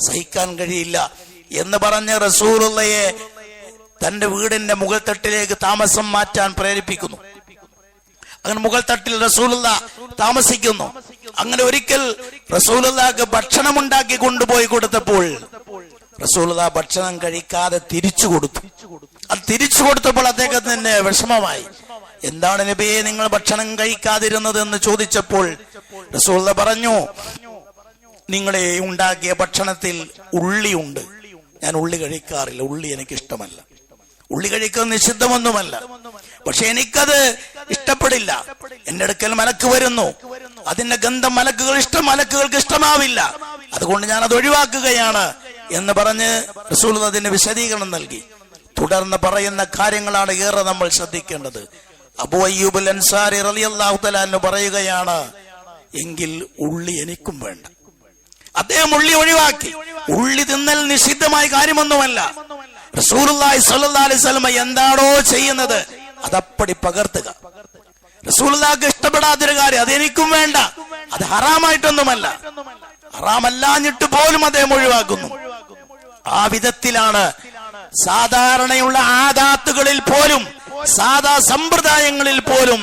സഹിക്കാൻ കഴിയില്ല എന്ന് പറഞ്ഞ് റസൂലുള്ളയെ തന്റെ വീടിന്റെ മുകൾ തട്ടിലേക്ക് താമസം മാറ്റാൻ പ്രേരിപ്പിക്കുന്നു. അങ്ങനെ മുകൾ തട്ടിൽ റസൂലുള്ള താമസിക്കുന്നു. അങ്ങനെ ഒരിക്കൽ റസൂലുള്ളാഹ്ക്ക് ഭക്ഷണം ഉണ്ടാക്കി കൊണ്ടുപോയി കൊടുത്തപ്പോൾ റസൂലുള്ള ഭക്ഷണം കഴിക്കാതെ തിരിച്ചു കൊടുത്തു. അത് തിരിച്ചു കൊടുത്തപ്പോൾ അദ്ദേഹത്തിന് വിഷമമായി. എന്താണ് നബിയെ നിങ്ങൾ ഭക്ഷണം കഴിക്കാതിരുന്നത് എന്ന് ചോദിച്ചപ്പോൾ റസൂലുള്ള പറഞ്ഞു, നിങ്ങളെ ഉണ്ടാക്കിയ ഭക്ഷണത്തിൽ ഉള്ളിയുണ്ട്, ഞാൻ ഉള്ളി കഴിക്കാറില്ല, ഉള്ളി എനിക്ക് ഇഷ്ടമല്ല. ഉള്ളി കഴിക്കുന്നത് നിഷിദ്ധമൊന്നുമല്ല, പക്ഷെ എനിക്കത് ഇഷ്ടപ്പെടില്ല. എന്റെ അടുക്കൽ മലക്ക് വരുന്നു, അതിന്റെ ഗന്ധം മലക്കുകൾക്ക് ഇഷ്ടമാവില്ല, അതുകൊണ്ട് ഞാൻ അത് ഒഴിവാക്കുകയാണ് എന്ന് പറഞ്ഞ് റസൂൽ അതിന് വിശദീകരണം നൽകി. തുടർന്ന് പറയുന്ന കാര്യങ്ങളാണ് ഏറെ നമ്മൾ ശ്രദ്ധിക്കേണ്ടത്. അബൂ അയ്യൂബ് അൽ അൻസാരി റളിയല്ലാഹു തആല അൻഹു പറയുകയാണ്, എങ്കിൽ ഉള്ളി എനിക്കും വേണ്ട. അദ്ദേഹം ഉള്ളി ഒഴിവാക്കി. ഉള്ളി തിന്നൽ നിഷിദ്ധമായ കാര്യമൊന്നുമല്ല. റസൂലുള്ളാഹി സ്വല്ലല്ലാഹു അലൈഹി വസല്ലം എന്താണോ ചെയ്യുന്നത് അതപ്പടി പകർത്തുക. റസൂലുള്ളാഹിക്ക് ഇഷ്ടപ്പെടാത്തൊരു കാര്യം അതെനിക്കും വേണ്ട, അത് ഹറാമായിട്ടൊന്നുമല്ല, ഹറാമല്ലാഞ്ഞിട്ട് പോലും അദ്ദേഹം ഒഴിവാക്കുന്നു. ആ വിധത്തിലാണ് സാധാരണയുള്ള ആദാത്തുകളിൽ പോലും, സാധാ സമ്പ്രദായങ്ങളിൽ പോലും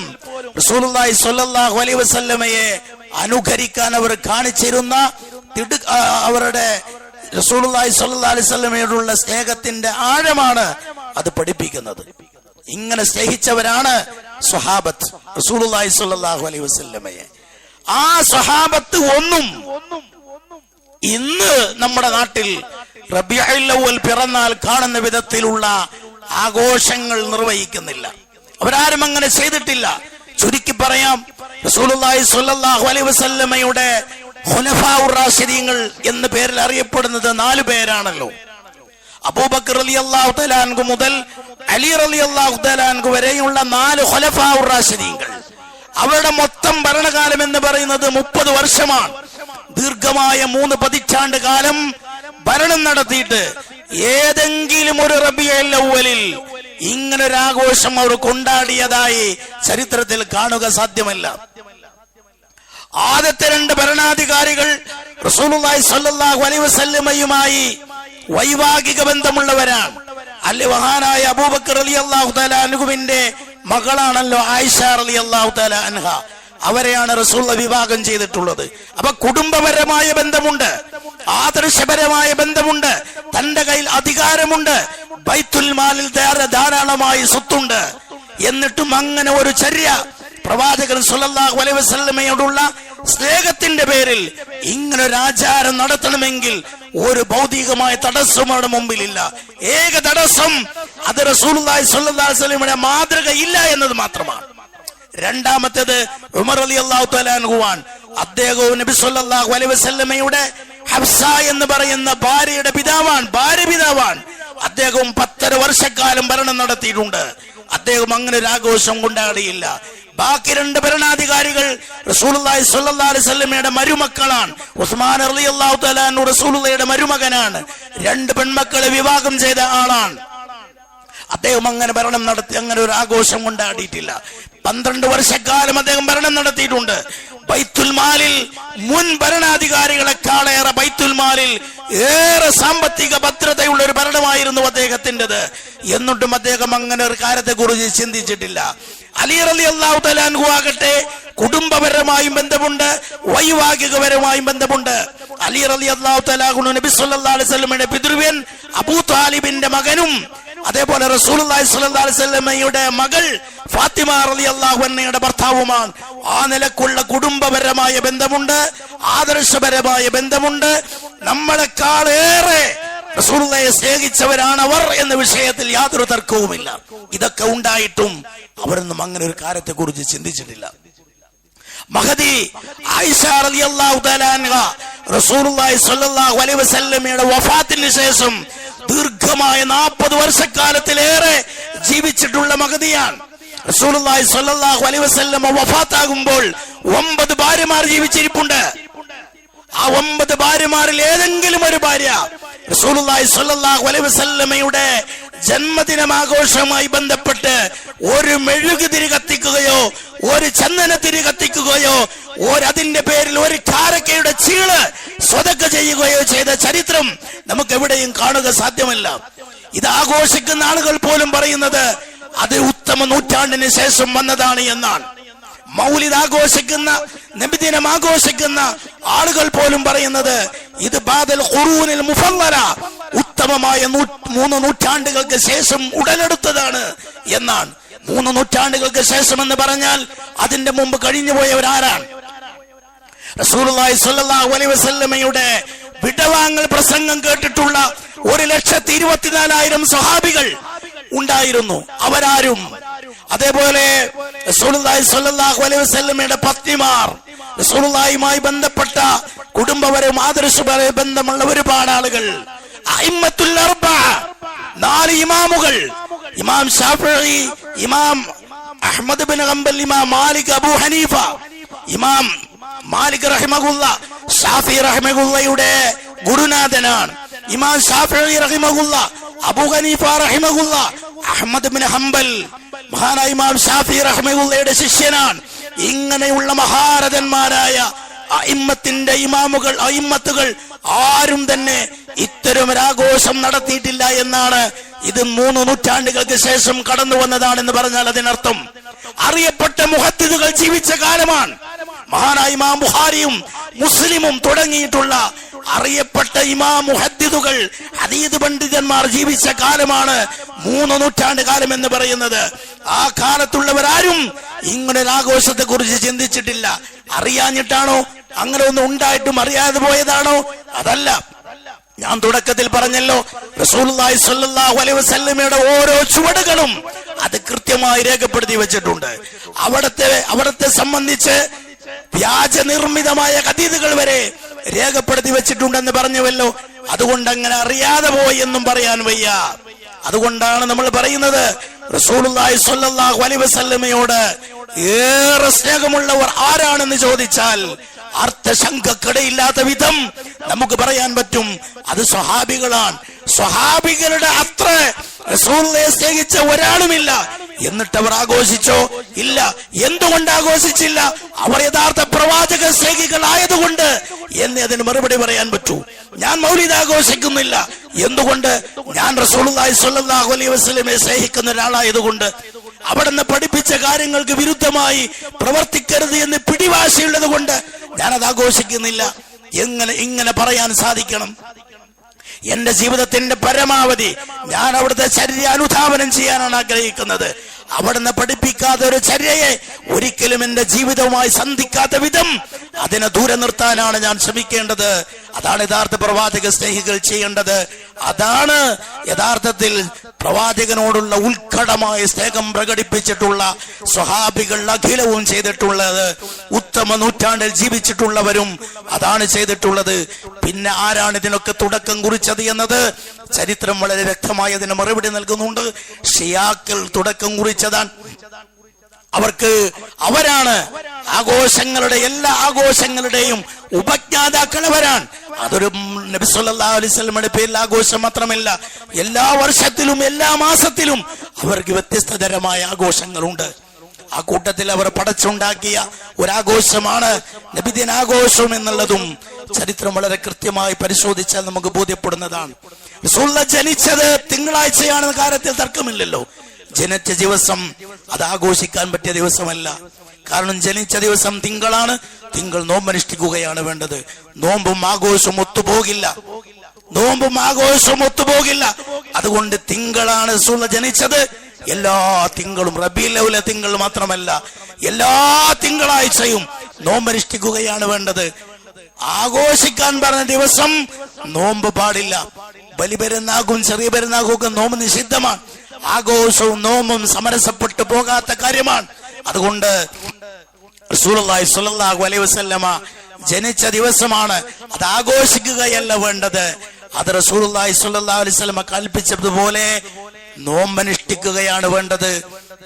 റസൂലുള്ളാഹി സ്വല്ലല്ലാഹു അലൈഹി വസല്ലമയെ അനുകരിക്കാൻ അവർ കാണിച്ചിരുന്ന അവരുടെ റസൂലുള്ളാഹി സ്വല്ലല്ലാഹു അലൈഹി വസല്ലമയോടുള്ള സ്നേഹത്തിന്റെ ആഴമാണ് അത് പഠിപ്പിക്കുന്നത്. ഇങ്ങനെ സ്നേഹിച്ചവരാണ് സ്വഹാബത്ത് റസൂലുള്ളാഹി സ്വല്ലല്ലാഹു അലൈഹി വസല്ലമയെ. ആ സ്വഹാബത്ത് ഒന്നും ഇന്ന് നമ്മുടെ നാട്ടിൽ റബീഉൽ അവ്വൽ പിറന്നാൾ കാണുന്ന വിധത്തിലുള്ള ആഘോഷങ്ങൾ നിർവഹിക്കുന്നില്ല. അവരാരും അങ്ങനെ ചെയ്തിട്ടില്ല. ചുരുക്കി പറയാം, റസൂലുള്ളാഹി സ്വല്ലല്ലാഹു അലൈഹി വസല്ലമയുടെ ഖുലഫാഉർ റാഷിദീങ്ങൾ എന്ന പേരിൽ അറിയപ്പെടുന്നത് 4 പേരാണല്ലോ. അബൂബക്കർ റളിയല്ലാഹു തആല അൻഹു മുതൽ അലി റളിയല്ലാഹു തആല അൻഹു വരെയുള്ള 4 ഖുലഫാഉർ റാഷിദീങ്ങൾ. അവരുടെ മൊത്തം ഭരണകാലം എന്ന് പറയുന്നത് 30 വർഷമാണ്. ദീർഘമായ 3 പതിറ്റാണ്ട് കാലം ഭരണം നടത്തിയിട്ട് ഏതെങ്കിലും ഒരു റബീഉൽ അവ്വലിൽ ഇങ്ങനൊരാഘോഷം അവർ കൊണ്ടാടിയതായി ചരിത്രത്തിൽ കാണുക സാധ്യമല്ല. ആദ്യത്തെ 2 ഭരണാധികാരികൾ റസൂലുള്ളാഹി സ്വല്ലല്ലാഹു അലൈഹി വസല്ലമയുമായി വൈവാഹിക ബന്ധമുള്ളവരാണ്. മഹാനായ അബൂബക്കർ റളിയല്ലാഹു തആല അൻഹുവിന്റെ മകളാണല്ലോ ആയിഷ റളിയല്ലാഹു തആല അൻഹ. അവരെയാണ് റസൂലുള്ളാഹി വിവാഹം ചെയ്തിട്ടുള്ളത്. അപ്പൊ കുടുംബപരമായ ബന്ധമുണ്ട്, ആദർശപരമായ ബന്ധമുണ്ട്, തന്റെ കയ്യിൽ അധികാരമുണ്ട്, ബൈത്തുൽ മാലിൽ ധാരാളമായി സ്വത്തുണ്ട്. എന്നിട്ടും അങ്ങനെ ഒരു ചര്യ പ്രവാചകൻ സ്വല്ലല്ലാഹു അലൈഹി വസല്ലമയോടുള്ള സ്നേഹത്തിന്റെ പേരിൽ ഇങ്ങനൊരു ആചാരം നടത്തണമെങ്കിൽ ഒരു ഭൗതികമായ തടസ്സം അവിടെ മുമ്പിലില്ല. ഏക തടസ്സം അത് റസൂലുള്ളാഹി സ്വല്ലല്ലാഹു അലൈഹി വസല്ലമയുടെ മാതൃക ഇല്ല എന്നത് മാത്രമാണ്. രണ്ടാമത്തേത് ഉമർ റളിയല്ലാഹു തആല അൻഹുവാൻ. അദ്ദേഹവും നബി സ്വല്ലല്ലാഹു അലൈഹി വസല്ലമയുടെ ഹഫ്സ എന്ന് പറയുന്ന ഭാര്യ പിതാവാണ്. അദ്ദേഹവും 10.5 വർഷക്കാലം ഭരണം നടത്തിയിട്ടുണ്ട്. അദ്ദേഹം അങ്ങനെ ഒരു ആഘോഷം കൊണ്ടാടിയില്ല. ബാക്കി 2 ഭരണാധികാരികൾ റസൂലുള്ളാഹി സ്വല്ലല്ലാഹു അലൈഹി വസല്ലമയുടെ മരുമക്കളാണ്. ഉസ്മാൻ റളിയല്ലാഹു തആല അൻഹു റസൂലുള്ളാഹിയുടെ മരുമകനാണ്. 2 പെൺമക്കളെ വിവാഹം ചെയ്ത ആളാണ്. അദ്ദേഹം അങ്ങനെ ഭരണം നടത്തി, അങ്ങനെ ഒരു ആഘോഷം കൊണ്ടാടിയിട്ടില്ല. 12 വർഷക്കാലം അദ്ദേഹം ഭരണം നടത്തിയിട്ടുണ്ട്. ബൈത്തുൽ മാലിൽ മുൻ ഭരണാധികാരികളെക്കാളേറെ ബൈത്തുൽ മാലിൽ ഏറെ സാമ്പത്തിക ഭദ്രതയുള്ള ഒരു ഭരണമായിരുന്നു അദ്ദേഹത്തിൻ്റെത്. എന്നിട്ടും അദ്ദേഹം അങ്ങനെ ഒരു കാര്യത്തെ കുറിച്ച് ചിന്തിച്ചിട്ടില്ല. അലി റളിയല്ലാഹു തആല അൻഹു ആകട്ടെ കുടുംബപരമായും ബന്ധമുണ്ട്, വൈവാഹികപരമായും ബന്ധമുണ്ട്. അലി റളിയല്ലാഹു തആല അൻഹു നബി സല്ലല്ലാഹു അലൈഹി വസല്ലമയുടെ പിതൃവ്യൻ അബൂ താലിബിന്റെ മകനും അതേപോലെ റസൂലുള്ളാഹി സ്വല്ലല്ലാഹു അലൈഹി വസല്ലമയുടെ മകൾ ഫാത്തിമ റളിയല്ലാഹു അൻഹയുടെ ഭർത്താവുമാണ്. ആ നിലക്കുള്ള കുടുംബപരമായ ബന്ധമുണ്ട്, ആദർശപരമായ ബന്ധമുണ്ട്. നമ്മളെക്കാളേറെ റസൂലുള്ളാഹിയെ സ്നേഹിച്ചവരാണ് അവർ എന്ന വിഷയത്തിൽ യാതൊരു തർക്കവുമില്ല. ഇതൊക്കെ ഉണ്ടായിട്ടും അവരൊന്നും അങ്ങനെ ഒരു കാര്യത്തെ കുറിച്ച് ചിന്തിച്ചിട്ടില്ല. മഹദി ആയിഷ റളിയല്ലാഹു തആല അൻഹ റസൂലുള്ളാഹി സ്വല്ലല്ലാഹു അലൈഹി വസല്ലമയുടെ വഫാത്തിന് ശേഷം ദീർഘമായ 40 വർഷക്കാലത്തിലേറെ ജീവിച്ചിട്ടുള്ള മഹദിയാണ്. റസൂലുള്ളാഹി സ്വല്ലല്ലാഹു അലൈഹി വസല്ലമ വഫാത്താകുമ്പോൾ 9 ഭാര്യമാർ ജീവിച്ചിരിപ്പുണ്ട്. ആ 9 ഭാര്യമാരിൽ ഏതെങ്കിലും ഒരു ഭാര്യ റസൂലുള്ളാഹി സ്വല്ലല്ലാഹു അലൈഹി വസല്ലമയുടെ ജന്മദിനമാഘോഷവുമായി ബന്ധപ്പെട്ട് ഒരു മെഴുകുതിരി കത്തിക്കുകയോ ഒരു ചന്ദനത്തിരി കത്തിക്കുകയോ അതിന്റെ പേരിൽ ഒരു കാരക്കയുടെ ചീള് സ്വതക്ക ചെയ്യുകയോ ചെയ്ത ചരിത്രം നമുക്ക് എവിടെയും കാണുക സാധ്യമല്ല. ഇത് ആഘോഷിക്കുന്ന ആളുകൾ പോലും പറയുന്നത് അത് ഉത്തമ നൂറ്റാണ്ടിന് ശേഷം വന്നതാണ് എന്നാണ്. മൗലിദ് ആഘോഷിക്കുന്ന, നബിദിനം ആഘോഷിക്കുന്ന ആളുകൾ പോലും പറയുന്നത് ഇത് ബാദൽ ഖുറൂനിൽ മുഫല്ലല, ഉത്തമമായ 3 നൂറ്റാണ്ടുകൾക്ക് ശേഷം ഉടലെടുത്തതാണ് എന്നാണ്. 3 നൂറ്റാണ്ടുകൾക്ക് ശേഷം എന്ന് പറഞ്ഞാൽ അതിന്റെ മുമ്പ് കഴിഞ്ഞുപോയവരാരാണ്? റസൂലുള്ളാഹി സ്വല്ലല്ലാഹു അലൈഹി വസല്ലമയുടെ വിടവാങ്ങൽ പ്രസംഗം കേട്ടിട്ടുള്ള 1,24,000 സ്വഹാബികൾ ഉണ്ടായിരുന്നു. അവരാരും അതേപോലെ റസൂലുള്ളാഹി സ്വല്ലല്ലാഹു അലൈഹി വസല്ലമയുടെ പത്നിമാർ, റസൂലുള്ളാഹിയുമായി ബന്ധപ്പെട്ട കുടുംബപരവും ആദർശപരമായ ബന്ധമുള്ള ഒരുപാട് ആളുകൾ, അഇമ്മത്തുൽ അർബഅ 4 ഇമാമുകൾ, ഇമാം ശാഫിഈ, ഇമാം അഹ്മദ് ബിൻ ഹംബൽ, ഇമാം മാലിക്, അബൂ ഹനീഫ. ഇമാം മാലിക് റഹിമഹുല്ലാ ശാഫിഈ റഹിമഹുല്ലയുടെ ഗുരുനാഥനാണ്. ഇമാം ശാഫിഈ റഹിമഹുല്ലാ, അബൂ ഹനീഫ റഹിമഹുല്ലാ, അഹ്മദ് ബിൻ ഹംബൽ മഹാനായ ഇമാം ശാഫിഈ റഹിമഹുല്ലയുടെ ശിഷ്യനാണ്. ഇങ്ങനെയുള്ള മഹാരഥന്മാരായ അഇമ്മത്തിന്റെ ഇമാമുകൾ, അഇമ്മത്തുകൾ ആരും തന്നെ ഇത്തരം ഒരാഘോഷം നടത്തിയിട്ടില്ല എന്നാണ്. ഇത് 3 നൂറ്റാണ്ടുകൾക്ക് ശേഷം കടന്നു വന്നതാണെന്ന് പറഞ്ഞാൽ അതിനർത്ഥം അറിയപ്പെട്ട മുഹദ്ദിദുകൾ ജീവിച്ച കാലമാണ്. മഹാനായ ഇമാം ബുഖാരിയും മുസ്ലിമും തുടങ്ങിയിട്ടുള്ള അറിയപ്പെട്ട ഇമാം മുഹദ്ദിദുകൾ, ഹദീദ് പണ്ഡിതന്മാർ ജീവിച്ച കാലമാണ് 3 നൂറ്റാണ്ട് കാലം എന്ന് പറയുന്നത്. ആ കാലത്തുള്ളവരാരും ഇങ്ങനെ ഒരു ആഘോഷത്തെ കുറിച്ച് ചിന്തിച്ചിട്ടില്ല. അറിയാഞ്ഞിട്ടാണോ? അങ്ങനെ ഒന്നും ഉണ്ടായിട്ടും അറിയാതെ പോയതാണോ? അതല്ല. ഞാൻ തുടക്കത്തിൽ പറഞ്ഞല്ലോ, റസൂലുള്ളാഹി സ്വല്ലല്ലാഹു അലൈഹി വസല്ലമയുടെ ഓരോ ചുവടുകളും അത് കൃത്യമായി രേഖപ്പെടുത്തി വെച്ചിട്ടുണ്ട്. അവിടത്തെ സംബന്ധിച്ച് വ്യാജ നിർമ്മിതമായ ഹദീസുകൾ വരെ രേഖപ്പെടുത്തി വെച്ചിട്ടുണ്ടെന്ന് പറഞ്ഞുവല്ലോ. അതുകൊണ്ട് അങ്ങനെ അറിയാതെ പോയി എന്നും പറയാൻ വയ്യ. അതുകൊണ്ടാണ് നമ്മൾ പറയുന്നത് റസൂലുള്ളാഹി സ്വല്ലല്ലാഹു അലൈഹി വസല്ലമയോട് ഏറെ സ്നേഹമുള്ളവർ ആരാണെന്ന് ചോദിച്ചാൽ അർത്ഥശങ്കക്കിടയില്ലാത്ത വിധം നമുക്ക് പറയാൻ പറ്റും, അത് സ്വഹാബികളാണ്. സ്വഹാബികളുടെ അത്ര റസൂലുള്ളാഹിയെ സ്നേഹിച്ച ഒരാളുമില്ല. എന്നിട്ട് അവർ ആഘോഷിച്ചോ? ഇല്ല. എന്തുകൊണ്ട് ആഘോഷിച്ചില്ല? അവർ യഥാർത്ഥ പ്രവാചക സ്നേഹികളായതുകൊണ്ട് എന്ന് അതിന് മറുപടി പറയാൻ പറ്റൂ. ഞാൻ മൗലിദ് ആഘോഷിക്കുന്നില്ല. എന്തുകൊണ്ട്? ഞാൻ റസൂലുള്ളാഹി സ്വല്ലല്ലാഹു അലൈഹി വസല്ലമയെ സ്നേഹിക്കുന്ന ഒരാളായതുകൊണ്ട്. അവിടുന്ന് പഠിപ്പിച്ച കാര്യങ്ങൾക്ക് വിരുദ്ധമായി പ്രവർത്തിക്കരുത് എന്ന് പിടിവാശിയുള്ളത് കൊണ്ട് ഞാനത് ആഘോഷിക്കുന്നില്ല. ഇങ്ങനെ പറയാൻ സാധിക്കണം? എന്റെ ജീവിതത്തിന്റെ പരമാവധി ഞാൻ അവിടുത്തെ ചര്യ അനുധാവനം ചെയ്യാനാണ് ആഗ്രഹിക്കുന്നത്. അവിടുന്ന് പഠിപ്പിക്കാത്ത ഒരു ചര്യയെ ഒരിക്കലും എന്റെ ജീവിതവുമായി സന്ധിക്കാത്ത വിധം അതിനെ ദൂരെ നിർത്താനാണ് ഞാൻ ശ്രമിക്കേണ്ടത്. അതാണ് യഥാർത്ഥ പ്രവാചക സ്നേഹികൾ ചെയ്യേണ്ടത്. അതാണ് യഥാർത്ഥത്തിൽ പ്രവാചകനോടുള്ള ഉത്കടമായ സ്നേഹം പ്രകടിപ്പിച്ചിട്ടുള്ള സ്വഹാബികൾ അഖിലവും ചെയ്തിട്ടുള്ളത്. ഉത്തമ നൂറ്റാണ്ടിൽ ജീവിച്ചിട്ടുള്ളവരും അതാണ് ചെയ്തിട്ടുള്ളത്. പിന്നെ ആരാണ് ഇതിനൊക്കെ തുടക്കം കുറിച്ചത് എന്നത് ചരിത്രം വളരെ വ്യക്തമായി അതിന് മറുപടി നൽകുന്നുണ്ട്. ഷിയാക്കൾ തുടക്കം കുറിച്ചതാണ്. അവരാണ് ആഘോഷങ്ങളുടെ എല്ലാ ആഘോഷങ്ങളുടെയും ഉപജ്ഞാതാക്കൾ അവരാണ്. അതൊരു നബി സല്ലല്ലാഹു അലൈഹി വസല്ലമയുടെ പേരിൽ ആഘോഷം മാത്രമല്ല, എല്ലാ വർഷത്തിലും എല്ലാ മാസത്തിലും അവർക്ക് വ്യത്യസ്ത തരമായ ആഘോഷങ്ങളുണ്ട്. ആ കൂട്ടത്തിൽ അവർ പടച്ചുണ്ടാക്കിയ ഒരാഘോഷമാണ് നബിദിനാഘോഷം എന്നുള്ളതും ചരിത്രം വളരെ കൃത്യമായി പരിശോധിച്ചാൽ നമുക്ക് ബോധ്യപ്പെടുന്നതാണ്. റസൂലുള്ളാഹി ജനിച്ചത് തിങ്കളാഴ്ചയാണെന്ന കാര്യത്തിൽ തർക്കമില്ലല്ലോ. ജനിച്ച ദിവസം അത് ആഘോഷിക്കാൻ പറ്റിയ ദിവസമല്ല. കാരണം ജനിച്ച ദിവസം തിങ്കളാണ്. തിങ്കൾ നോമ്പനുഷ്ഠിക്കുകയാണ് വേണ്ടത്. നോമ്പും ആഘോഷവും ഒത്തുപോകില്ല. അതുകൊണ്ട് തിങ്കളാണ് റസൂലുള്ളാഹി ജനിച്ചത്. എല്ലാ തിങ്കളും, റബീഉൽ അവ്വൽ തിങ്കൾ മാത്രമല്ല, എല്ലാ തിങ്കളാഴ്ചയും നോമ്പനുഷ്ഠിക്കുകയാണ് വേണ്ടത്. ആഘോഷിക്കാൻ പറഞ്ഞ ദിവസം നോമ്പ് പാടില്ല. ബലിപെരുന്നാക്കും ചെറിയ പെരുന്നാക്കും നോമ്പ് നിഷിദ്ധമാണ്. ആഘോഷവും നോമ്പും സമരസപ്പെട്ടു പോകാത്ത കാര്യമാണ്. അതുകൊണ്ട് റസൂലുള്ളാഹി സ്വല്ലല്ലാഹു അലൈഹി വസല്ലമ ജനിച്ച ദിവസമാണ്. അത് ആഘോഷിക്കുകയല്ല വേണ്ടത്. അത് റസൂലുള്ളാഹി സ്വല്ലല്ലാഹു അലൈഹി വസല്ലമ കൽപ്പിച്ചതുപോലെ നോമ്പനുഷ്ഠിക്കുകയാണ് വേണ്ടത്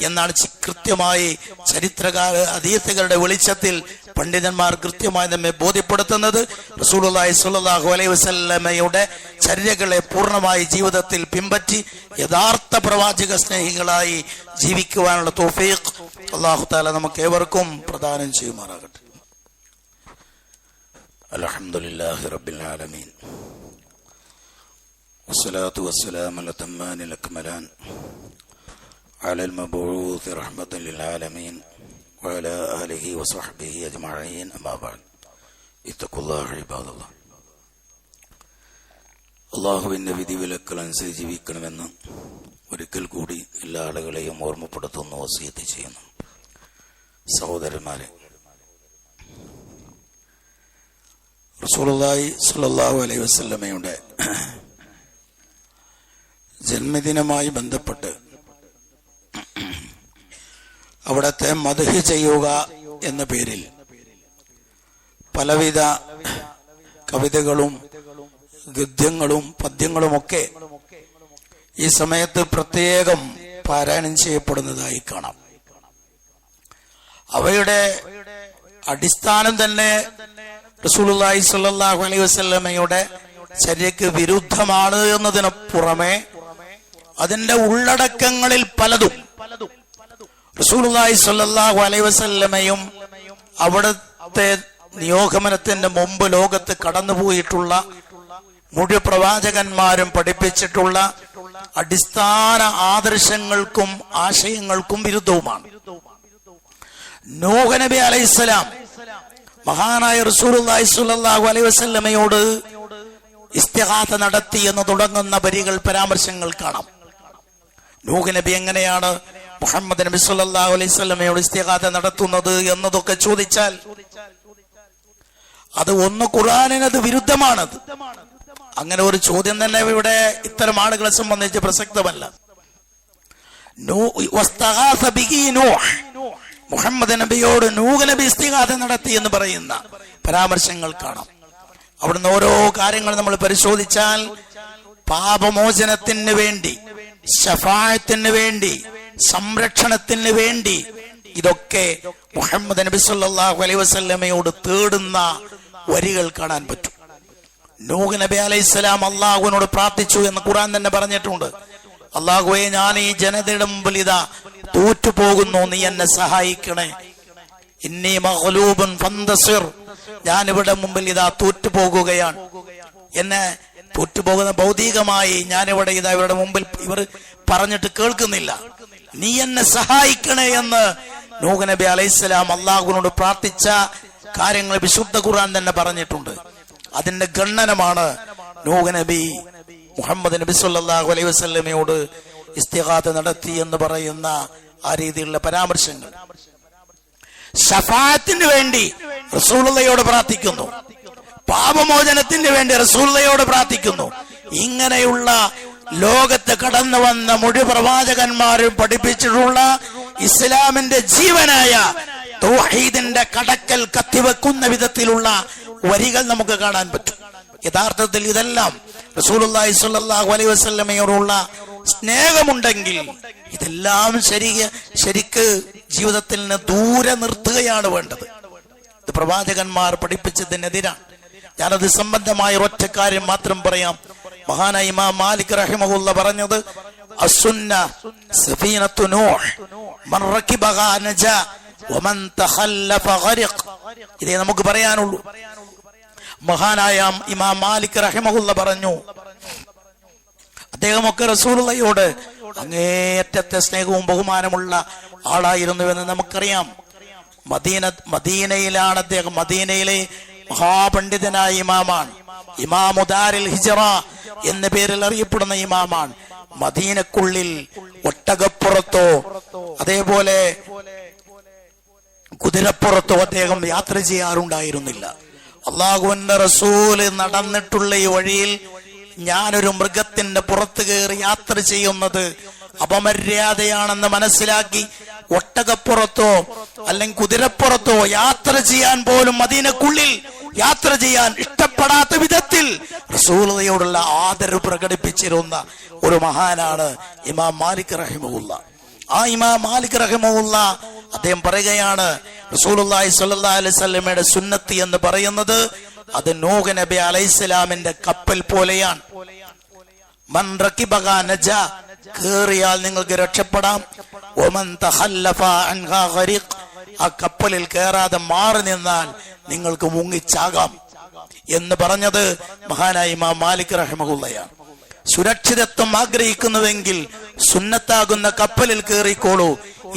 എന്നാണ് കൃത്യമായി ചരിത്രകാര ഹദീസുകളുടെ വെളിച്ചത്തിൽ പണ്ഡിതന്മാർ കൃത്യമായി നമ്മെ ബോധ്യപ്പെടുത്തുന്നത്. റസൂലുള്ളാഹി സ്വല്ലല്ലാഹു അലൈഹി വസല്ലമയുടെ ചര്യകളെ പൂർണ്ണമായി ജീവിതത്തിൽ പിൻപറ്റി യഥാർത്ഥ പ്രവാചക സ്നേഹികളായി ജീവിക്കുവാനുള്ള തൗഫീഖ് അല്ലാഹു തആല നമുക്ക് ഏവർക്കും പ്രദാനം ചെയ്യുമാറാകട്ടെ. അൽഹംദുലില്ലാഹി റബ്ബിൽ ആലമീൻ വസ്സലാത്തു വസ്സലാമു അലൽ അക്മലാൻ അലൽ മബ്ഊസ് റഹ്മത്തൻ ലിൽ ആലമീൻ വഅലാ ആലിഹി വസഹ്ബിഹി അജ്മഈൻ. അമ്മാ ബഅദ്. ഇത്തഖുല്ലാഹ ഇബാദല്ലാഹ്. അല്ലാഹുവിന്റെ വിധിവിലക്കുകൾ അനുസരിച്ച് ജീവിക്കണമെന്ന് ഒരിക്കൽ കൂടി എല്ലാ ആളുകളെയും ഓർമ്മപ്പെടുത്തുന്നു, വസിയത്ത് ചെയ്യുന്നു. സഹോദരന്മാരെ, റസൂലുള്ളാഹി സ്വല്ലല്ലാഹു അലൈഹി വസല്ലമയുടെ ജന്മദിനമായി ബന്ധപ്പെട്ട് അവിടത്തെ മദ്ഹ് ചെയ്യുക എന്ന പേരിൽ പലവിധ കവിതകളും ഗദ്യങ്ങളും പദ്യങ്ങളുമൊക്കെ ഈ സമയത്ത് പ്രത്യേകം പാരായണം ചെയ്യപ്പെടുന്നതായി കാണാം. അവയുടെ അടിസ്ഥാനം തന്നെ റസൂലുള്ളാഹി സ്വല്ലല്ലാഹു അലൈഹി വസല്ലമയുടെ ചര്യക്ക് വിരുദ്ധമാണ് എന്നതിന് പുറമെ അതിന്റെ ഉള്ളടക്കങ്ങളിൽ പലതും റസൂലുള്ളാഹി സ്വല്ലല്ലാഹു അലൈഹി വസല്ലമയും അവിടുത്തെ നിയോഗമനത്തിന്റെ മുമ്പ് ലോകത്ത് കടന്നുപോയിട്ടുള്ള മുഴുവൻ പ്രവാചകന്മാരും പഠിപ്പിച്ചിട്ടുള്ള അടിസ്ഥാന ആദർശങ്ങൾക്കും ആശയങ്ങൾക്കും വിരുദ്ധവുമാണ്. നൂഹ് നബി അലൈഹിസ്സലാം മഹാനായ റസൂലുള്ളാഹി സ്വല്ലല്ലാഹു അലൈഹി വസല്ലമയോട് ഇസ്തിഗാഥ നടത്തി എന്ന് തുടങ്ങുന്ന വരികൾ പരാമർശങ്ങൾ കാണാം. നൂഹ് നബി എങ്ങനെയാണ് മുഹമ്മദ് നബി സല്ലല്ലാഹു അലൈഹി വസല്ലമയോട് ഇസ്തിഗാഥ നടത്തുന്നത് എന്നതൊക്കെ ചോദിച്ചാൽ അത് ഒന്ന് ഖുർആനിനത് വിരുദ്ധമാണ്. അങ്ങനെ ഒരു ചോദ്യം തന്നെ ഇവിടെ ഇത്തരം ആളുകളെ സംബന്ധിച്ച് പ്രസക്തമല്ല. മുഹമ്മദ് നബിയോട് നൂഹ് നബി ഇസ്തിഗാഥ നടത്തി എന്ന് പറയുന്ന പരാമർശങ്ങൾ കാണാം. അവിടുന്ന് ഓരോ കാര്യങ്ങൾ നമ്മൾ പരിശോധിച്ചാൽ പാപമോചനത്തിന് വേണ്ടി, ശഫാഅത്തിന് വേണ്ടി, സംരക്ഷണത്തിന് വേണ്ടി ഇതൊക്കെ മുഹമ്മദ് നബി സല്ലല്ലാഹു അലൈഹി വസല്ലമയോട് തേടുന്ന വരികൾ കാണാൻ പറ്റും. നൂഹ് നബി അലൈഹിസ്സലാം അള്ളാഹുവിനോട് പ്രാർത്ഥിച്ചു എന്ന് ഖുർആൻ തന്നെ പറഞ്ഞിട്ടുണ്ട്. അള്ളാഹുവേ, ഞാൻ ഈ ജനതയുടെ മുമ്പിൽ ഇതാ തോറ്റുപോകുന്നു, നീ എന്നെ സഹായിക്കണേ. ഇന്നി മഗ്ലൂബുൻ ഫന്തസിർ, ഞാൻ ഇവിടെ മുമ്പിൽ ഇതാ തോറ്റുപോകുകയാണ്. എന്നെ തോറ്റുപോകുന്ന ഭൗതികമായി ഞാനിവിടെ ഇതാ ഇവരുടെ മുമ്പിൽ ഇവർ പറഞ്ഞിട്ട് കേൾക്കുന്നില്ല. നീ എന്നെ സഹായിക്കണേ എന്ന് നൂഹ് നബി അലൈഹിസ്സലാം അള്ളാഹുവിനോട് പ്രാർത്ഥിച്ച കാര്യങ്ങൾ വിശുദ്ധ ഖുർആൻ തന്നെ പറഞ്ഞിട്ടുണ്ട്. അതിന്റെ ഗണ്ണനമാണ് നൂഹ് നബി മുഹമ്മദ് നബി സല്ലല്ലാഹു അലൈഹി വസല്ലമയോട് ഇസ്തിഗാഥ നടത്തി എന്ന് പറയുന്ന ആ രീതിയിലുള്ള പരാമർശങ്ങൾ. ശഫാഅത്തിന് വേണ്ടി റസൂലുള്ളാഹിയോട് പ്രാർത്ഥിക്കുന്നു, പാപമോചനത്തിന് വേണ്ടി റസൂലുള്ളാഹിയോട് പ്രാർത്ഥിക്കുന്നു. ഇങ്ങനെയുള്ള ലോകത്ത് കടന്നു വന്ന മുഴുവൻ പ്രവാചകന്മാരും പഠിപ്പിച്ചിട്ടുള്ള ഇസ്ലാമിന്റെ ജീവനായ തൗഹീദിന്റെ കടക്കൽ കത്തിവെക്കുന്ന വിധത്തിലുള്ള വരികൾ നമുക്ക് കാണാൻ പറ്റും. യഥാർത്ഥത്തിൽ ഇതെല്ലാം റസൂലുള്ളാഹി സ്വല്ലല്ലാഹു അലൈഹി വസല്ലമയോടുള്ള സ്നേഹമുണ്ടെങ്കിൽ ഇതെല്ലാം ശരിക്ക് ജീവിതത്തിൽ നിന്ന് ദൂരെ നിർത്തുകയാണ് വേണ്ടത്. ഇത് പ്രവാചകന്മാർ പഠിപ്പിച്ചതിനെതിരാണ്. ഞാനത് സംബന്ധമായ ഒറ്റ കാര്യം മാത്രം പറയാം. മഹാനായ ഇമാം മാലിക് റഹിമഹുല്ല പറഞ്ഞത്, അസ്സുന്ന സഫീനത്തു നൂഹ് മൻ റകിബഹാ നജാ വമൻ തഖല്ലഫ ഗരിഖ്. ഇതേ നമുക്ക് പറയാനുള്ളൂ. മഹാനായ ഇമാം മാലിക് റഹിമഹുല്ല പറഞ്ഞു, അദ്ദേഹമൊക്കെ റസൂലുള്ളാഹിയോട് അങ്ങേയറ്റത്തെ സ്നേഹവും ബഹുമാനമുള്ള ആളായിരുന്നുവെന്ന് നമുക്കറിയാം. മദീനയിലാണ് അദ്ദേഹം. മദീനയിലെ മഹാപണ്ഡിതനായ ഇമാമാണ്. ഇമാമുദാരിൽ ഹിജ്റ എന്ന പേരിൽ അറിയപ്പെടുന്ന ഇമാമാണ്. മദീനക്കുള്ളിൽ ഒട്ടകപ്പുറത്തോ അതേപോലെ കുതിരപ്പുറത്തോ അദ്ദേഹം യാത്ര ചെയ്യാറുണ്ടായിരുന്നില്ല. അള്ളാഹുവിന്റെ റസൂല് നടന്നിട്ടുള്ള ഈ വഴിയിൽ ഞാനൊരു മൃഗത്തിന്റെ പുറത്ത് കയറി യാത്ര ചെയ്യുന്നത് അപമര്യാദയാണെന്ന് മനസ്സിലാക്കി ഒട്ടകപ്പുറത്തോ അല്ലെങ്കിൽ കുതിരപ്പുറത്തോ യാത്ര ചെയ്യാൻ പോലും മദീനക്കുള്ളിൽ യാത്ര ചെയ്യാൻ ഇഷ്ടപ്പെടാത്ത വിധത്തിൽ റസൂലുള്ളാഹിയോടുള്ള ആദരവ് പ്രകടിപ്പിച്ചിരുന്ന ഒരു മഹാനാണ് ഇമാം മാലിക് റഹിമഹുല്ല. ആ ഇമാം മാലിക് റഹിമഹുല്ല അദ്ദേഹം പറയുകയാണ്, റസൂലുള്ളാഹി സ്വല്ലല്ലാഹു അലൈഹി വസല്ലമയുടെ സുന്നത്ത് എന്ന് പറയുന്നത് അത് നൂഹ് നബി അലൈഹിസ്സലാമിന്റെ കപ്പൽ പോലെയാണ്. മൻ റകിബഹാ നജാ, കേറിയാൽ നിങ്ങൾക്ക് രക്ഷപ്പെടാം. വമൻ തഖല്ലഫ അൻഹാ ഗരിഖ്, ആ കപ്പലിൽ കയറാതെ മാറി നിന്നാൽ നിങ്ങൾക്ക് മുങ്ങിച്ചാകാം എന്ന് പറഞ്ഞത് മഹാനായ ഇമാം മാലിക് റഹിമഹുല്ലയാണ്. സുരക്ഷിതത്വം ആഗ്രഹിക്കുന്നുവെങ്കിൽ സുന്നത്താകുന്ന കപ്പലിൽ കയറിക്കോളൂ,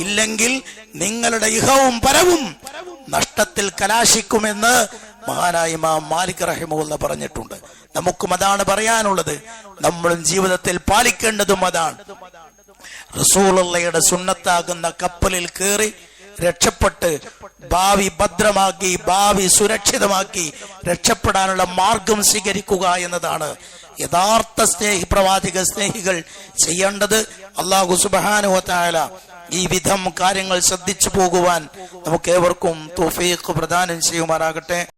ഇല്ലെങ്കിൽ നിങ്ങളുടെ ഇഹവും പരവും നഷ്ടത്തിൽ കലാശിക്കുമെന്ന് മഹാനായ ഇമാം മാലിക് റഹിമഹുല്ല പറഞ്ഞിട്ടുണ്ട്. നമുക്കും അതാണ് പറയാനുള്ളത്. നമ്മളും ജീവിതത്തിൽ പാലിക്കേണ്ടതും അതാണ്. റസൂലുള്ളാഹിയുടെ സുന്നത്താകുന്ന കപ്പലിൽ കയറി രക്ഷപ്പെട്ട് ഭാവി ഭദ്രമാക്കി, ഭാവി സുരക്ഷിതമാക്കി രക്ഷപ്പെടാനുള്ള മാർഗം സ്വീകരിക്കുക എന്നതാണ് യഥാർത്ഥ പ്രവാചക സ്നേഹികൾ ചെയ്യേണ്ടത്. അല്ലാഹു സുബ്ഹാനഹു വ തആല ഈ വിധം കാര്യങ്ങൾ ശ്രദ്ധിച്ചു പോകുവാൻ നമുക്ക് ഏവർക്കും തൗഫീഖ് പ്രദാനം ചെയ്യുമാറാകട്ടെ.